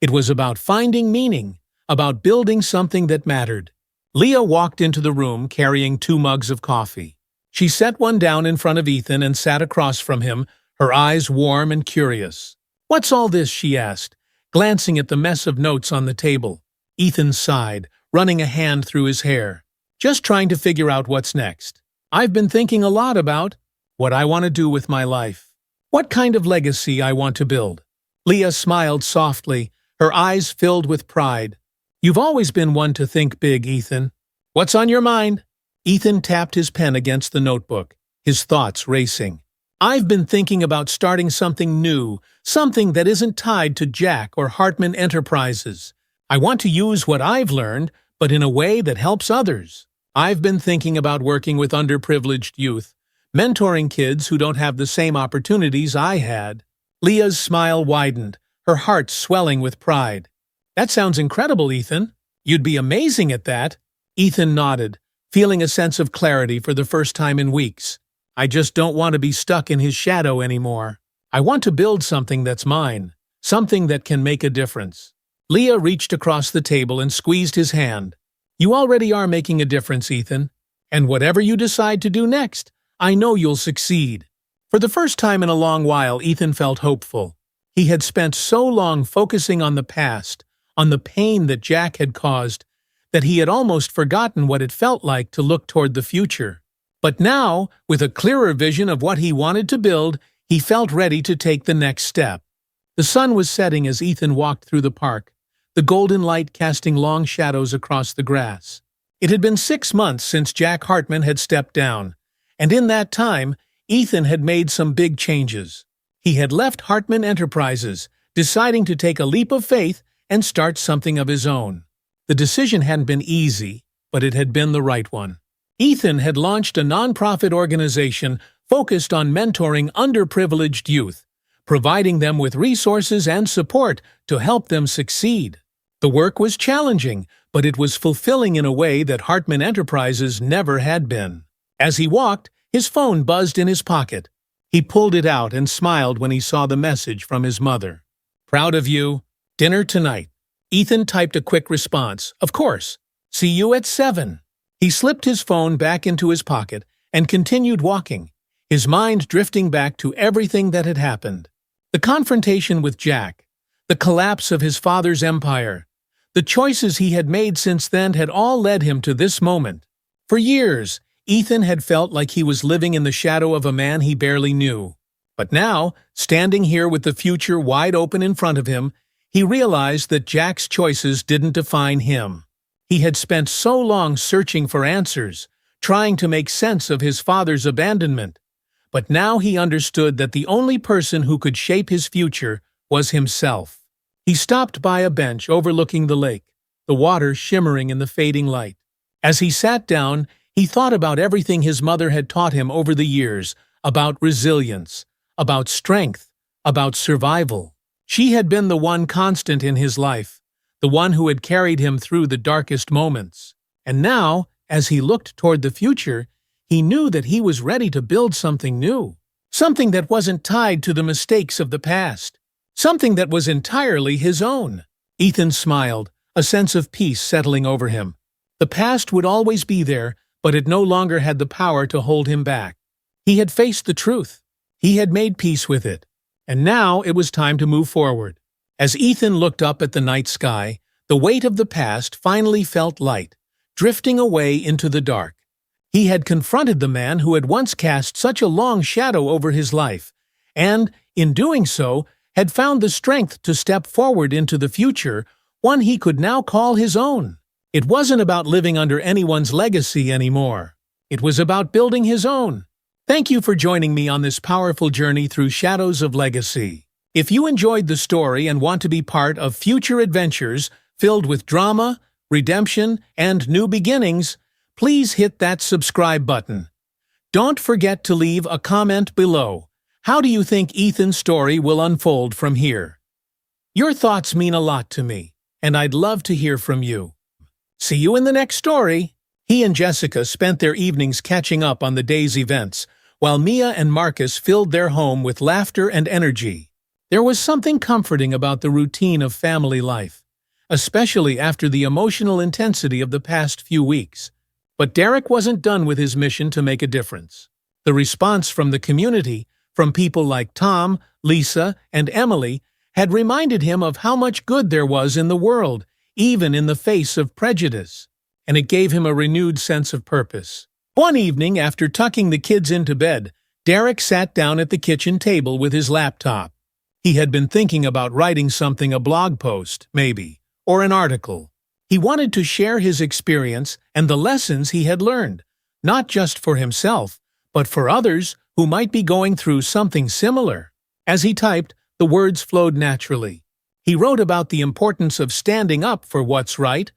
It was about finding meaning, about building something that mattered. Leah walked into the room carrying 2 mugs of coffee. She set one down in front of Ethan and sat across from him, her eyes warm and curious. "What's all this?" she asked, glancing at the mess of notes on the table. Ethan sighed, running a hand through his hair. "Just trying to figure out what's next. I've been thinking a lot about what I want to do with my life. What kind of legacy I want to build." Leah smiled softly, her eyes filled with pride. "You've always been one to think big, Ethan. What's on your mind?" Ethan tapped his pen against the notebook, his thoughts racing. "I've been thinking about starting something new, something that isn't tied to Jack or Hartman Enterprises. I want to use what I've learned, but in a way that helps others. I've been thinking about working with underprivileged youth, mentoring kids who don't have the same opportunities I had." Leah's smile widened, her heart swelling with pride. "That sounds incredible, Ethan. You'd be amazing at that." Ethan nodded, feeling a sense of clarity for the first time in weeks. "I just don't want to be stuck in his shadow anymore. I want to build something that's mine, something that can make a difference." Leah reached across the table and squeezed his hand. "You already are making a difference, Ethan. And whatever you decide to do next, I know you'll succeed." For the first time in a long while, Ethan felt hopeful. He had spent so long focusing on the past, on the pain that Jack had caused, that he had almost forgotten what it felt like to look toward the future. But now, with a clearer vision of what he wanted to build, he felt ready to take the next step. The sun was setting as Ethan walked through the park, the golden light casting long shadows across the grass. It had been 6 months since Jack Hartman had stepped down, and in that time, Ethan had made some big changes. He had left Hartman Enterprises, deciding to take a leap of faith and start something of his own. The decision hadn't been easy, but it had been the right one. Ethan had launched a nonprofit organization focused on mentoring underprivileged youth, providing them with resources and support to help them succeed. The work was challenging, but it was fulfilling in a way that Hartman Enterprises never had been. As he walked, his phone buzzed in his pocket. He pulled it out and smiled when he saw the message from his mother. "Proud of you. Dinner tonight." Ethan typed a quick response. "Of course. See you at 7." He slipped his phone back into his pocket and continued walking, his mind drifting back to everything that had happened. The confrontation with Jack, the collapse of his father's empire, the choices he had made since then had all led him to this moment. For years, Ethan had felt like he was living in the shadow of a man he barely knew. But now, standing here with the future wide open in front of him, he realized that Jack's choices didn't define him. He had spent so long searching for answers, trying to make sense of his father's abandonment. But now he understood that the only person who could shape his future was himself. He stopped by a bench overlooking the lake, the water shimmering in the fading light. As he sat down, he thought about everything his mother had taught him over the years, about resilience, about strength, about survival. She had been the one constant in his life, the one who had carried him through the darkest moments. And now, as he looked toward the future, he knew that he was ready to build something new, something that wasn't tied to the mistakes of the past, something that was entirely his own. Ethan smiled, a sense of peace settling over him. The past would always be there, but it no longer had the power to hold him back. He had faced the truth. He had made peace with it. And now it was time to move forward. As Ethan looked up at the night sky, the weight of the past finally felt light, drifting away into the dark. He had confronted the man who had once cast such a long shadow over his life, and, in doing so, had found the strength to step forward into the future, one he could now call his own. It wasn't about living under anyone's legacy anymore. It was about building his own. Thank you for joining me on this powerful journey through Shadows of Legacy. If you enjoyed the story and want to be part of future adventures filled with drama, redemption, and new beginnings, please hit that subscribe button. Don't forget to leave a comment below. How do you think Ethan's story will unfold from here? Your thoughts mean a lot to me, and I'd love to hear from you. See you in the next story. He and Jessica spent their evenings catching up on the day's events, while Mia and Marcus filled their home with laughter and energy. There was something comforting about the routine of family life, especially after the emotional intensity of the past few weeks. But Derek wasn't done with his mission to make a difference. The response from the community, from people like Tom, Lisa, and Emily, had reminded him of how much good there was in the world, even in the face of prejudice, and it gave him a renewed sense of purpose. One evening, after tucking the kids into bed, Derek sat down at the kitchen table with his laptop. He had been thinking about writing something, a blog post, maybe, or an article. He wanted to share his experience and the lessons he had learned, not just for himself, but for others who might be going through something similar. As he typed, the words flowed naturally. He wrote about the importance of standing up for what's right,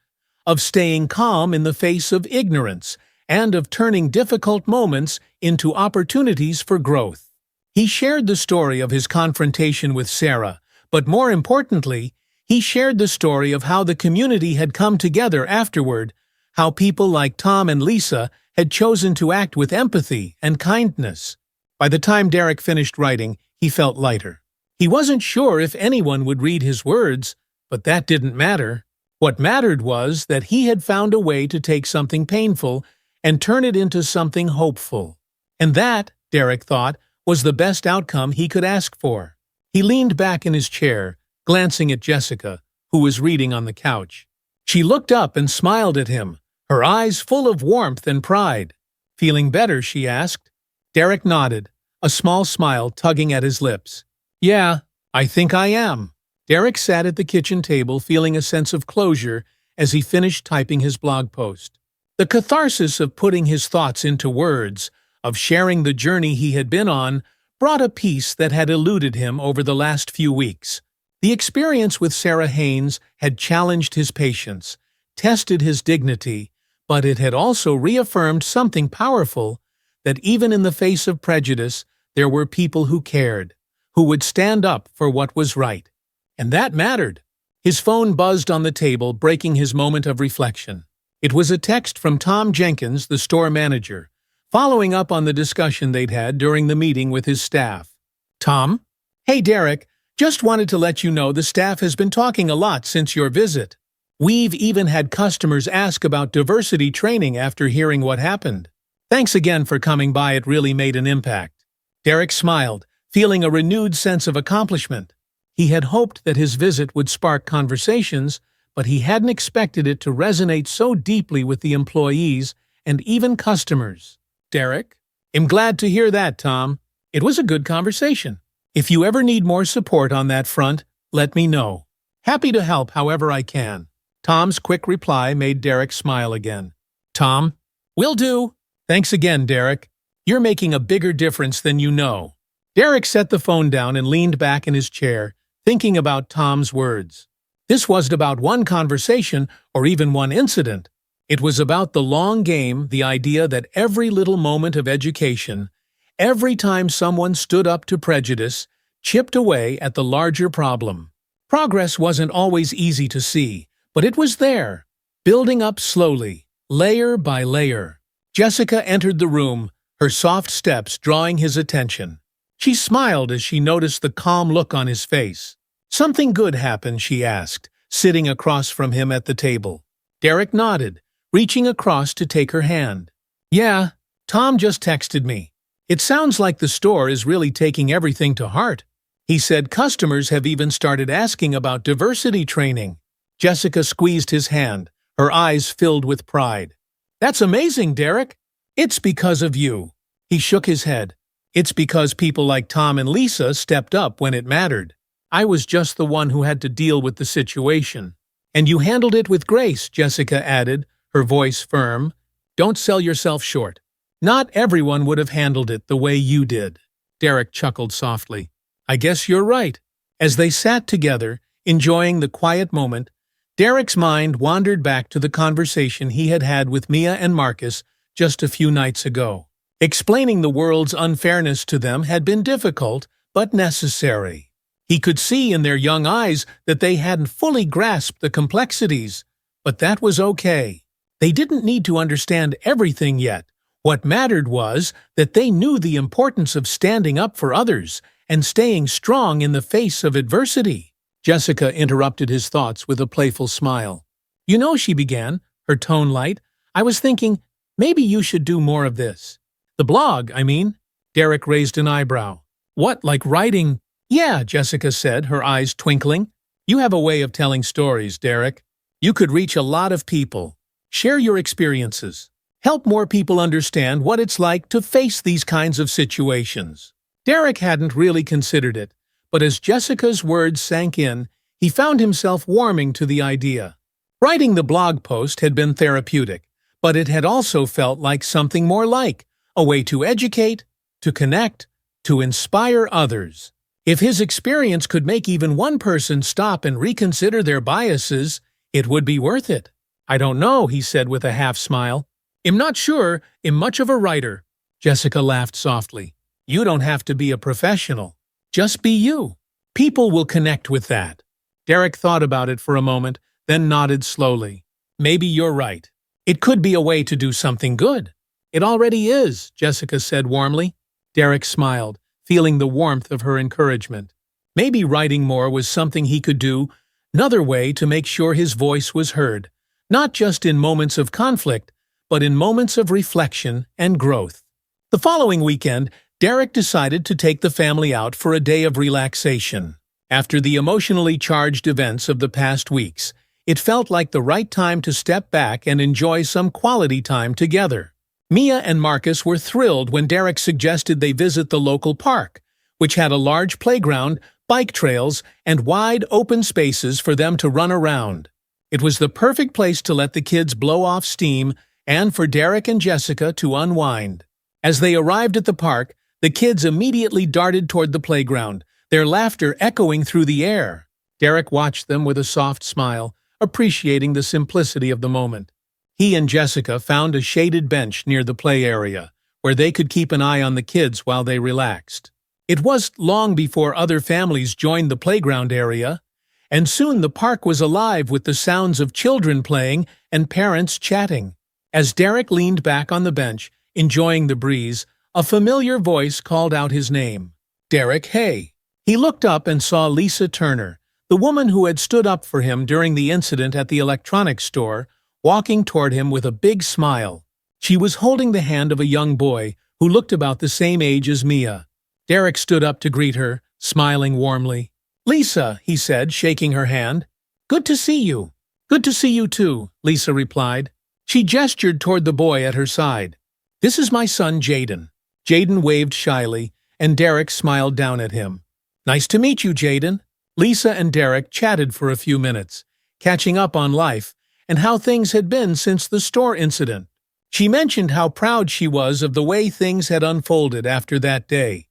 of staying calm in the face of ignorance, and of turning difficult moments into opportunities for growth. He shared the story of his confrontation with Sarah, but more importantly, he shared the story of how the community had come together afterward, how people like Tom and Lisa had chosen to act with empathy and kindness. By the time Derek finished writing, he felt lighter. He wasn't sure if anyone would read his words, but that didn't matter. What mattered was that he had found a way to take something painful and turn it into something hopeful. And that, Derek thought, was the best outcome he could ask for. He leaned back in his chair, glancing at Jessica, who was reading on the couch. She looked up and smiled at him, her eyes full of warmth and pride. "Feeling better?" she asked. Derek nodded, a small smile tugging at his lips. "Yeah, I think I am." Derek sat at the kitchen table feeling a sense of closure as he finished typing his blog post. The catharsis of putting his thoughts into words, of sharing the journey he had been on, brought a peace that had eluded him over the last few weeks. The experience with Sarah Haynes had challenged his patience, tested his dignity, but it had also reaffirmed something powerful, that even in the face of prejudice, there were people who cared, who would stand up for what was right. And that mattered. His phone buzzed on the table, breaking his moment of reflection. It was a text from Tom Jenkins, the store manager, following up on the discussion they'd had during the meeting with his staff. "Tom? Hey, Derek, just wanted to let you know the staff has been talking a lot since your visit. We've even had customers ask about diversity training after hearing what happened. Thanks again for coming by, it really made an impact." Derek smiled, feeling a renewed sense of accomplishment. He had hoped that his visit would spark conversations, but he hadn't expected it to resonate so deeply with the employees and even customers. "Derek? I'm glad to hear that, Tom. It was a good conversation. If you ever need more support on that front, let me know. Happy to help however I can." Tom's quick reply made Derek smile again. Tom, will do. Thanks again, Derek. You're making a bigger difference than you know. Derek set the phone down and leaned back in his chair, thinking about Tom's words. This wasn't about one conversation or even one incident. It was about the long game, the idea that every little moment of education, every time someone stood up to prejudice, chipped away at the larger problem. Progress wasn't always easy to see, but it was there, building up slowly, layer by layer. Jessica entered the room, her soft steps drawing his attention. She smiled as she noticed the calm look on his face. Something good happened, she asked, sitting across from him at the table. Derek nodded, reaching across to take her hand. Yeah, Tom just texted me. It sounds like the store is really taking everything to heart. He said customers have even started asking about diversity training. Jessica squeezed his hand, her eyes filled with pride. That's amazing, Derek. It's because of you. He shook his head. It's because people like Tom and Lisa stepped up when it mattered. I was just the one who had to deal with the situation. And you handled it with grace, Jessica added, her voice firm. Don't sell yourself short. Not everyone would have handled it the way you did. Derek chuckled softly. I guess you're right. As they sat together, enjoying the quiet moment, Derek's mind wandered back to the conversation he had had with Mia and Marcus just a few nights ago. Explaining the world's unfairness to them had been difficult, but necessary. He could see in their young eyes that they hadn't fully grasped the complexities, but that was okay. They didn't need to understand everything yet. What mattered was that they knew the importance of standing up for others and staying strong in the face of adversity. Jessica interrupted his thoughts with a playful smile. You know, she began, her tone light, I was thinking, maybe you should do more of this. The blog, I mean. Derek raised an eyebrow. What, like writing? Yeah, Jessica said, her eyes twinkling. You have a way of telling stories, Derek. You could reach a lot of people. Share your experiences. Help more people understand what it's like to face these kinds of situations. Derek hadn't really considered it, but as Jessica's words sank in, he found himself warming to the idea. Writing the blog post had been therapeutic, but it had also felt like something more like a way to educate, to connect, to inspire others. If his experience could make even one person stop and reconsider their biases, it would be worth it. I don't know, he said with a half-smile. I'm not sure I'm much of a writer. Jessica laughed softly. You don't have to be a professional. Just be you. People will connect with that. Derek thought about it for a moment, then nodded slowly. Maybe you're right. It could be a way to do something good. It already is, Jessica said warmly. Derek smiled, feeling the warmth of her encouragement. Maybe writing more was something he could do, another way to make sure his voice was heard, not just in moments of conflict, but in moments of reflection and growth. The following weekend, Derek decided to take the family out for a day of relaxation. After the emotionally charged events of the past weeks, it felt like the right time to step back and enjoy some quality time together. Mia and Marcus were thrilled when Derek suggested they visit the local park, which had a large playground, bike trails, and wide open spaces for them to run around. It was the perfect place to let the kids blow off steam and for Derek and Jessica to unwind. As they arrived at the park, the kids immediately darted toward the playground, their laughter echoing through the air. Derek watched them with a soft smile, appreciating the simplicity of the moment. He and Jessica found a shaded bench near the play area, where they could keep an eye on the kids while they relaxed. It was long before other families joined the playground area, and soon the park was alive with the sounds of children playing and parents chatting. As Derek leaned back on the bench, enjoying the breeze, a familiar voice called out his name. Derek, hey! He looked up and saw Lisa Turner, the woman who had stood up for him during the incident at the electronics store, walking toward him with a big smile. She was holding the hand of a young boy who looked about the same age as Mia. Derek stood up to greet her, smiling warmly. Lisa, he said, shaking her hand. Good to see you. Good to see you too, Lisa replied. She gestured toward the boy at her side. This is my son, Jaden. Jaden waved shyly, and Derek smiled down at him. Nice to meet you, Jaden. Lisa and Derek chatted for a few minutes, catching up on life, and how things had been since the store incident. She mentioned how proud she was of the way things had unfolded after that day,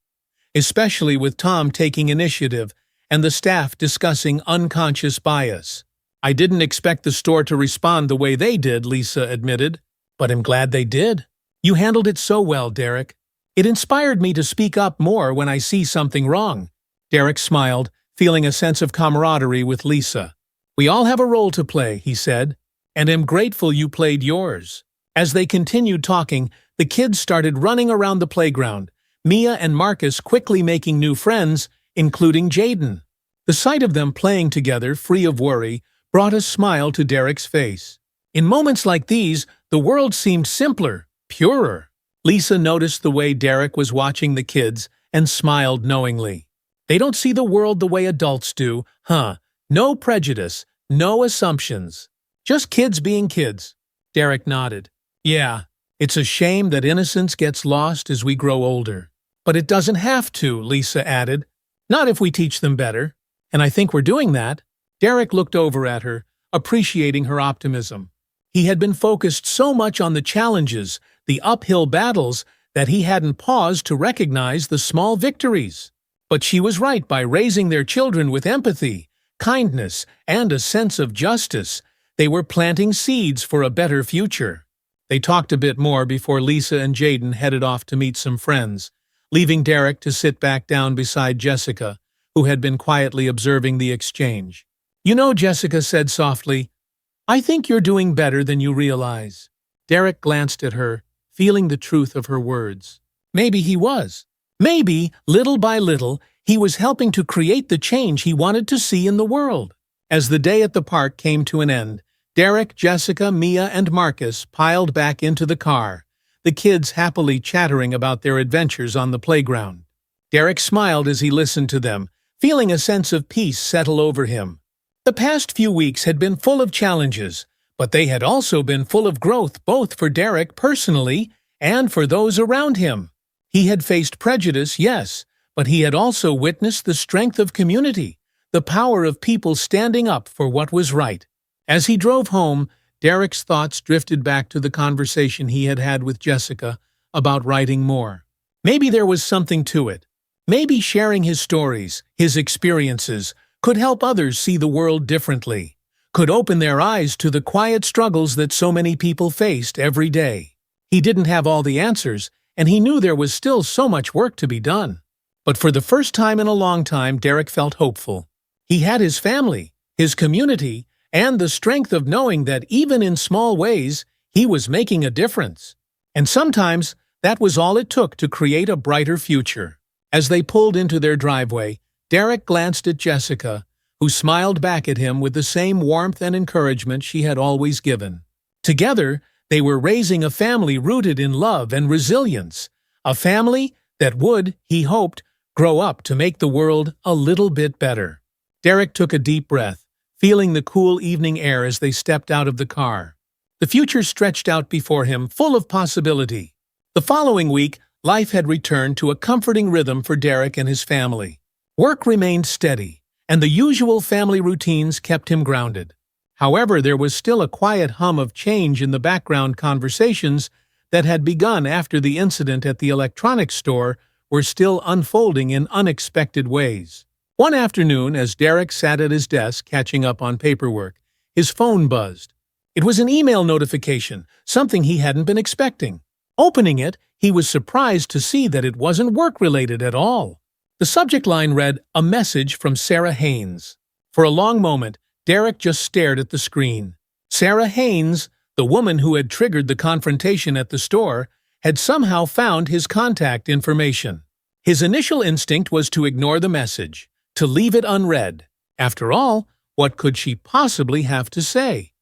especially with Tom taking initiative and the staff discussing unconscious bias. "I didn't expect the store to respond the way they did," Lisa admitted, "but I'm glad they did. You handled it so well, Derek. It inspired me to speak up more when I see something wrong." Derek smiled, feeling a sense of camaraderie with Lisa. "We all have a role to play," he said, "and am grateful you played yours." As they continued talking, the kids started running around the playground, Mia and Marcus quickly making new friends, including Jaden. The sight of them playing together, free of worry, brought a smile to Derek's face. In moments like these, the world seemed simpler, purer. Lisa noticed the way Derek was watching the kids and smiled knowingly. "They don't see the world the way adults do, huh? No prejudice, no assumptions. Just kids being kids." Derek nodded. "Yeah, it's a shame that innocence gets lost as we grow older. But it doesn't have to," Lisa added. "Not if we teach them better. And I think we're doing that." Derek looked over at her, appreciating her optimism. He had been focused so much on the challenges, the uphill battles, that he hadn't paused to recognize the small victories. But she was right. By raising their children with empathy, kindness, and a sense of justice, they were planting seeds for a better future. They talked a bit more before Lisa and Jaden headed off to meet some friends, leaving Derek to sit back down beside Jessica, who had been quietly observing the exchange. "You know," Jessica said softly, "I think you're doing better than you realize." Derek glanced at her, feeling the truth of her words. Maybe he was. Maybe, little by little, he was helping to create the change he wanted to see in the world. As the day at the park came to an end, Derek, Jessica, Mia, and Marcus piled back into the car, the kids happily chattering about their adventures on the playground. Derek smiled as he listened to them, feeling a sense of peace settle over him. The past few weeks had been full of challenges, but they had also been full of growth, both for Derek personally and for those around him. He had faced prejudice, yes, but he had also witnessed the strength of community, the power of people standing up for what was right. As he drove home, Derek's thoughts drifted back to the conversation he had had with Jessica about writing more. Maybe there was something to it. Maybe sharing his stories, his experiences, could help others see the world differently, could open their eyes to the quiet struggles that so many people faced every day. He didn't have all the answers, and he knew there was still so much work to be done. But for the first time in a long time, Derek felt hopeful. He had his family, his community, and the strength of knowing that even in small ways, he was making a difference. And sometimes, that was all it took to create a brighter future. As they pulled into their driveway, Derek glanced at Jessica, who smiled back at him with the same warmth and encouragement she had always given. Together, they were raising a family rooted in love and resilience, a family that would, he hoped, grow up to make the world a little bit better. Derek took a deep breath, feeling the cool evening air as they stepped out of the car. The future stretched out before him, full of possibility. The following week, life had returned to a comforting rhythm for Derek and his family. Work remained steady, and the usual family routines kept him grounded. However, there was still a quiet hum of change in the background. Conversations that had begun after the incident at the electronics store were still unfolding in unexpected ways. One afternoon, as Derek sat at his desk catching up on paperwork, his phone buzzed. It was an email notification, something he hadn't been expecting. Opening it, he was surprised to see that it wasn't work-related at all. The subject line read, "A message from Sarah Haynes." For a long moment, Derek just stared at the screen. Sarah Haynes, the woman who had triggered the confrontation at the store, had somehow found his contact information. His initial instinct was to ignore the message, to leave it unread. After all, what could she possibly have to say?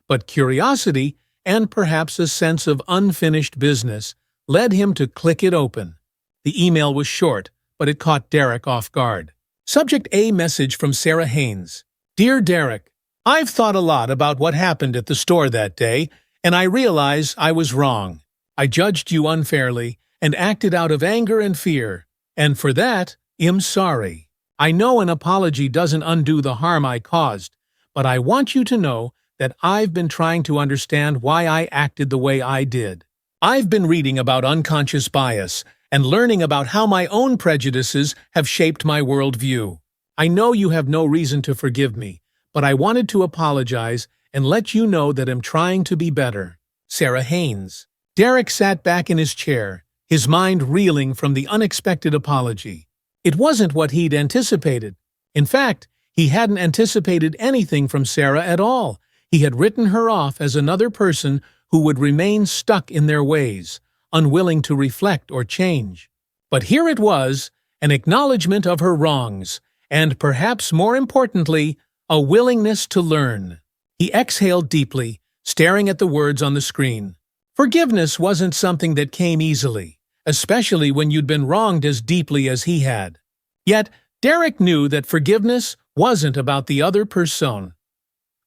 But curiosity, and perhaps a sense of unfinished business, led him to click it open. The email was short, but it caught Derek off guard. Subject: A message from Sarah Haynes. Dear Derek, I've thought a lot about what happened at the store that day, and I realize I was wrong. I judged you unfairly and acted out of anger and fear, and for that, I'm sorry. I know an apology doesn't undo the harm I caused, but I want you to know that I've been trying to understand why I acted the way I did. I've been reading about unconscious bias and learning about how my own prejudices have shaped my worldview. I know you have no reason to forgive me, but I wanted to apologize and let you know that I'm trying to be better. Sarah Haynes. Derek sat back in his chair, his mind reeling from the unexpected apology. It wasn't what he'd anticipated. In fact, he hadn't anticipated anything from Sarah at all. He had written her off as another person who would remain stuck in their ways, unwilling to reflect or change. But here it was, an acknowledgement of her wrongs, and perhaps more importantly, a willingness to learn. He exhaled deeply, staring at the words on the screen. Forgiveness wasn't something that came easily, especially when you'd been wronged as deeply as he had. Yet, Derek knew that forgiveness wasn't about the other person. It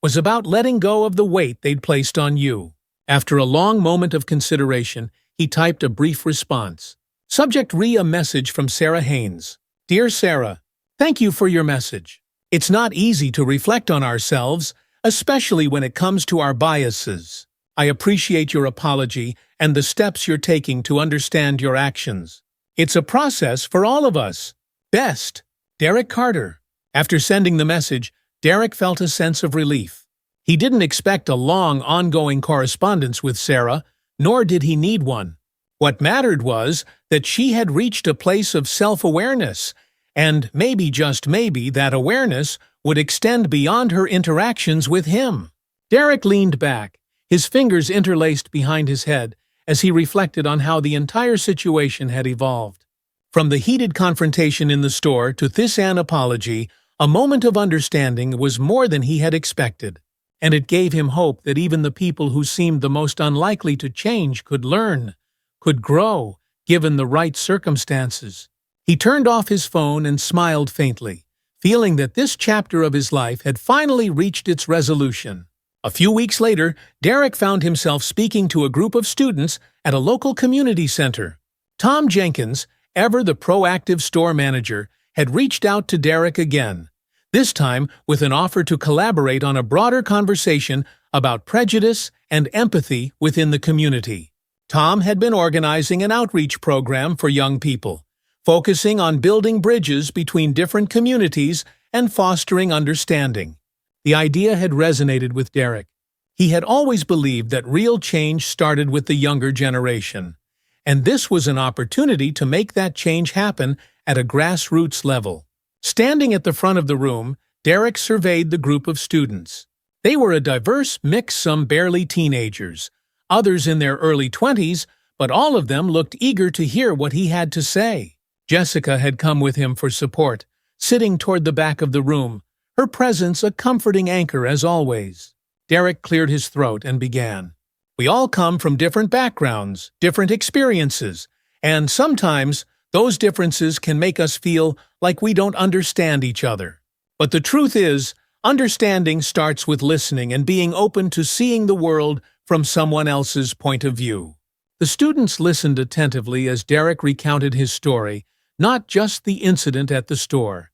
was about letting go of the weight they'd placed on you. After a long moment of consideration, he typed a brief response. Subject: a message from Sarah Haynes. Dear Sarah, thank you for your message. It's not easy to reflect on ourselves, especially when it comes to our biases. I appreciate your apology and the steps you're taking to understand your actions. It's a process for all of us. Best, Derek Carter. After sending the message, Derek felt a sense of relief. He didn't expect a long, ongoing correspondence with Sarah, nor did he need one. What mattered was that she had reached a place of self-awareness, and maybe, just maybe, that awareness would extend beyond her interactions with him. Derek leaned back, his fingers interlaced behind his head, as he reflected on how the entire situation had evolved. From the heated confrontation in the store to this apology, a moment of understanding was more than he had expected, and it gave him hope that even the people who seemed the most unlikely to change could learn, could grow, given the right circumstances. He turned off his phone and smiled faintly, feeling that this chapter of his life had finally reached its resolution. A few weeks later, Derek found himself speaking to a group of students at a local community center. Tom Jenkins, ever the proactive store manager, had reached out to Derek again, this time with an offer to collaborate on a broader conversation about prejudice and empathy within the community. Tom had been organizing an outreach program for young people, focusing on building bridges between different communities and fostering understanding. The idea had resonated with Derek. He had always believed that real change started with the younger generation, and this was an opportunity to make that change happen at a grassroots level. Standing at the front of the room, Derek surveyed the group of students. They were a diverse mix, some barely teenagers, others in their early 20s, but all of them looked eager to hear what he had to say. Jessica had come with him for support, sitting toward the back of the room, her presence a comforting anchor as always. Derek cleared his throat and began. We all come from different backgrounds, different experiences, and sometimes those differences can make us feel like we don't understand each other. But the truth is, understanding starts with listening and being open to seeing the world from someone else's point of view. The students listened attentively as Derek recounted his story, not just the incident at the store,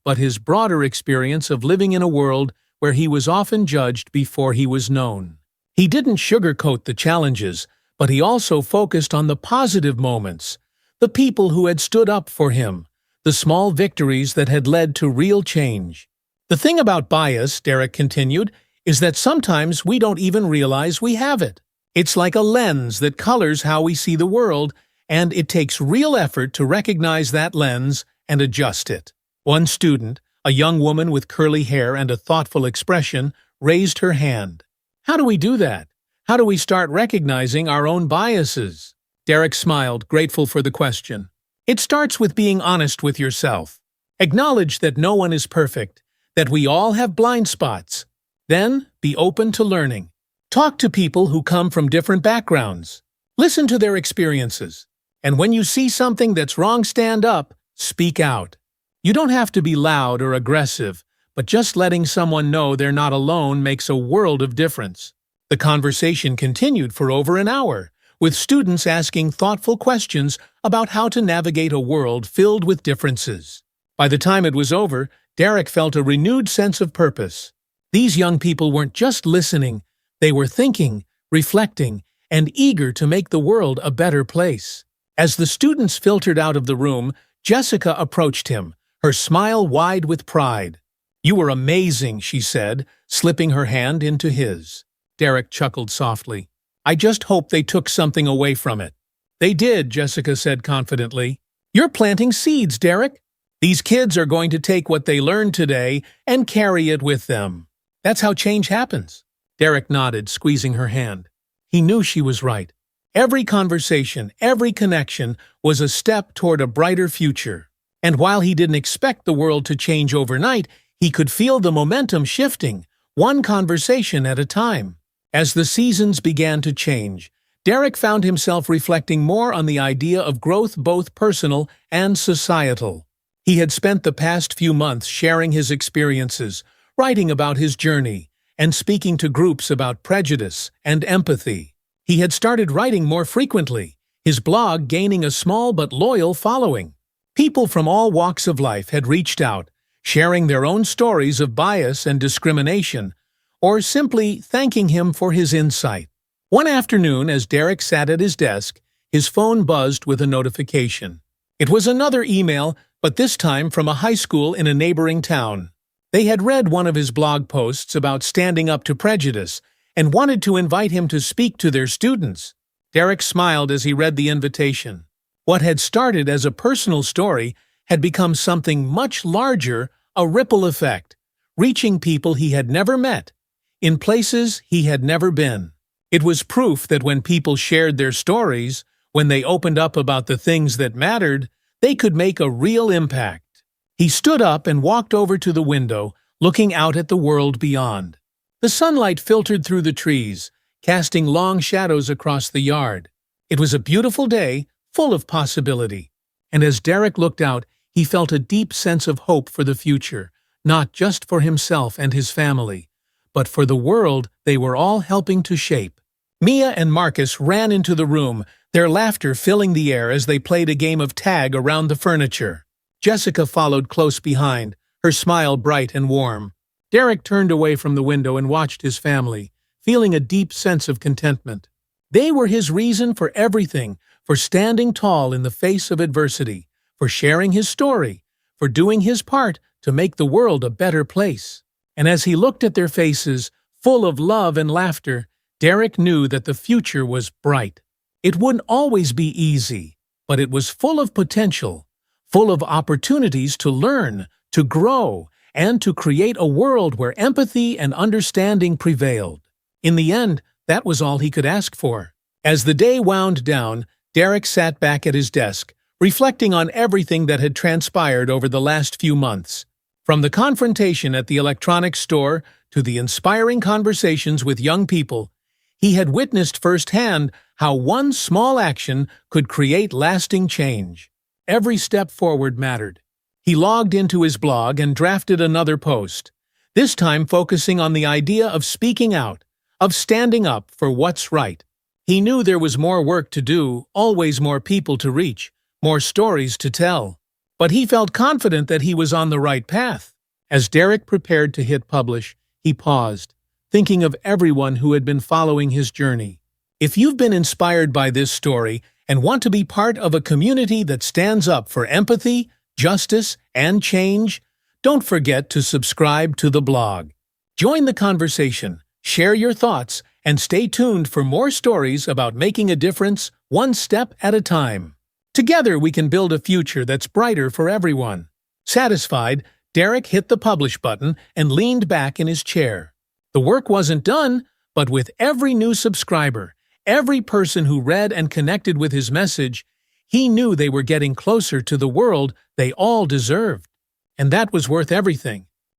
but his broader experience of living in a world where he was often judged before he was known. He didn't sugarcoat the challenges, but he also focused on the positive moments, the people who had stood up for him, the small victories that had led to real change. The thing about bias, Derek continued, is that sometimes we don't even realize we have it. It's like a lens that colors how we see the world, and it takes real effort to recognize that lens and adjust it. One student, a young woman with curly hair and a thoughtful expression, raised her hand. How do we do that? How do we start recognizing our own biases? Derek smiled, grateful for the question. It starts with being honest with yourself. Acknowledge that no one is perfect, that we all have blind spots. Then, be open to learning. Talk to people who come from different backgrounds. Listen to their experiences. And when you see something that's wrong, stand up, speak out. You don't have to be loud or aggressive, but just letting someone know they're not alone makes a world of difference. The conversation continued for over an hour, with students asking thoughtful questions about how to navigate a world filled with differences. By the time it was over, Derek felt a renewed sense of purpose. These young people weren't just listening, they were thinking, reflecting, and eager to make the world a better place. As the students filtered out of the room, Jessica approached him, her smile wide with pride. "You were amazing," she said, slipping her hand into his. Derek chuckled softly. "I just hope they took something away from it." "They did," Jessica said confidently. "You're planting seeds, Derek. These kids are going to take what they learned today and carry it with them. That's how change happens." Derek nodded, squeezing her hand. He knew she was right. Every conversation, every connection was a step toward a brighter future. And while he didn't expect the world to change overnight, he could feel the momentum shifting, one conversation at a time. As the seasons began to change, Derek found himself reflecting more on the idea of growth, both personal and societal. He had spent the past few months sharing his experiences, writing about his journey, and speaking to groups about prejudice and empathy. He had started writing more frequently, his blog gaining a small but loyal following. People from all walks of life had reached out, sharing their own stories of bias and discrimination, or simply thanking him for his insight. One afternoon, as Derek sat at his desk, his phone buzzed with a notification. It was another email, but this time from a high school in a neighboring town. They had read one of his blog posts about standing up to prejudice and wanted to invite him to speak to their students. Derek smiled as he read the invitation. What had started as a personal story had become something much larger, a ripple effect, reaching people he had never met, in places he had never been. It was proof that when people shared their stories, when they opened up about the things that mattered, they could make a real impact. He stood up and walked over to the window, looking out at the world beyond. The sunlight filtered through the trees, casting long shadows across the yard. It was a beautiful day, full of possibility. And as Derek looked out, he felt a deep sense of hope for the future, not just for himself and his family, but for the world they were all helping to shape. Mia and Marcus ran into the room, their laughter filling the air as they played a game of tag around the furniture. Jessica followed close behind, her smile bright and warm. Derek turned away from the window and watched his family, feeling a deep sense of contentment. They were his reason for everything, for standing tall in the face of adversity, for sharing his story, for doing his part to make the world a better place. And as he looked at their faces, full of love and laughter, Derek knew that the future was bright. It wouldn't always be easy, but it was full of potential, full of opportunities to learn, to grow, and to create a world where empathy and understanding prevailed. In the end, that was all he could ask for. As the day wound down, Derek sat back at his desk, reflecting on everything that had transpired over the last few months. From the confrontation at the electronics store to the inspiring conversations with young people, he had witnessed firsthand how one small action could create lasting change. Every step forward mattered. He logged into his blog and drafted another post, this time focusing on the idea of speaking out, of standing up for what's right. He knew there was more work to do, always more people to reach, more stories to tell. But he felt confident that he was on the right path. As Derek prepared to hit publish, he paused, thinking of everyone who had been following his journey. If you've been inspired by this story and want to be part of a community that stands up for empathy, justice, and change, don't forget to subscribe to the blog. Join the conversation, share your thoughts, and stay tuned for more stories about making a difference one step at a time. Together we can build a future that's brighter for everyone. Satisfied, Derek hit the publish button and leaned back in his chair. The work wasn't done, but with every new subscriber, every person who read and connected with his message, he knew they were getting closer to the world they all deserved. And that was worth everything.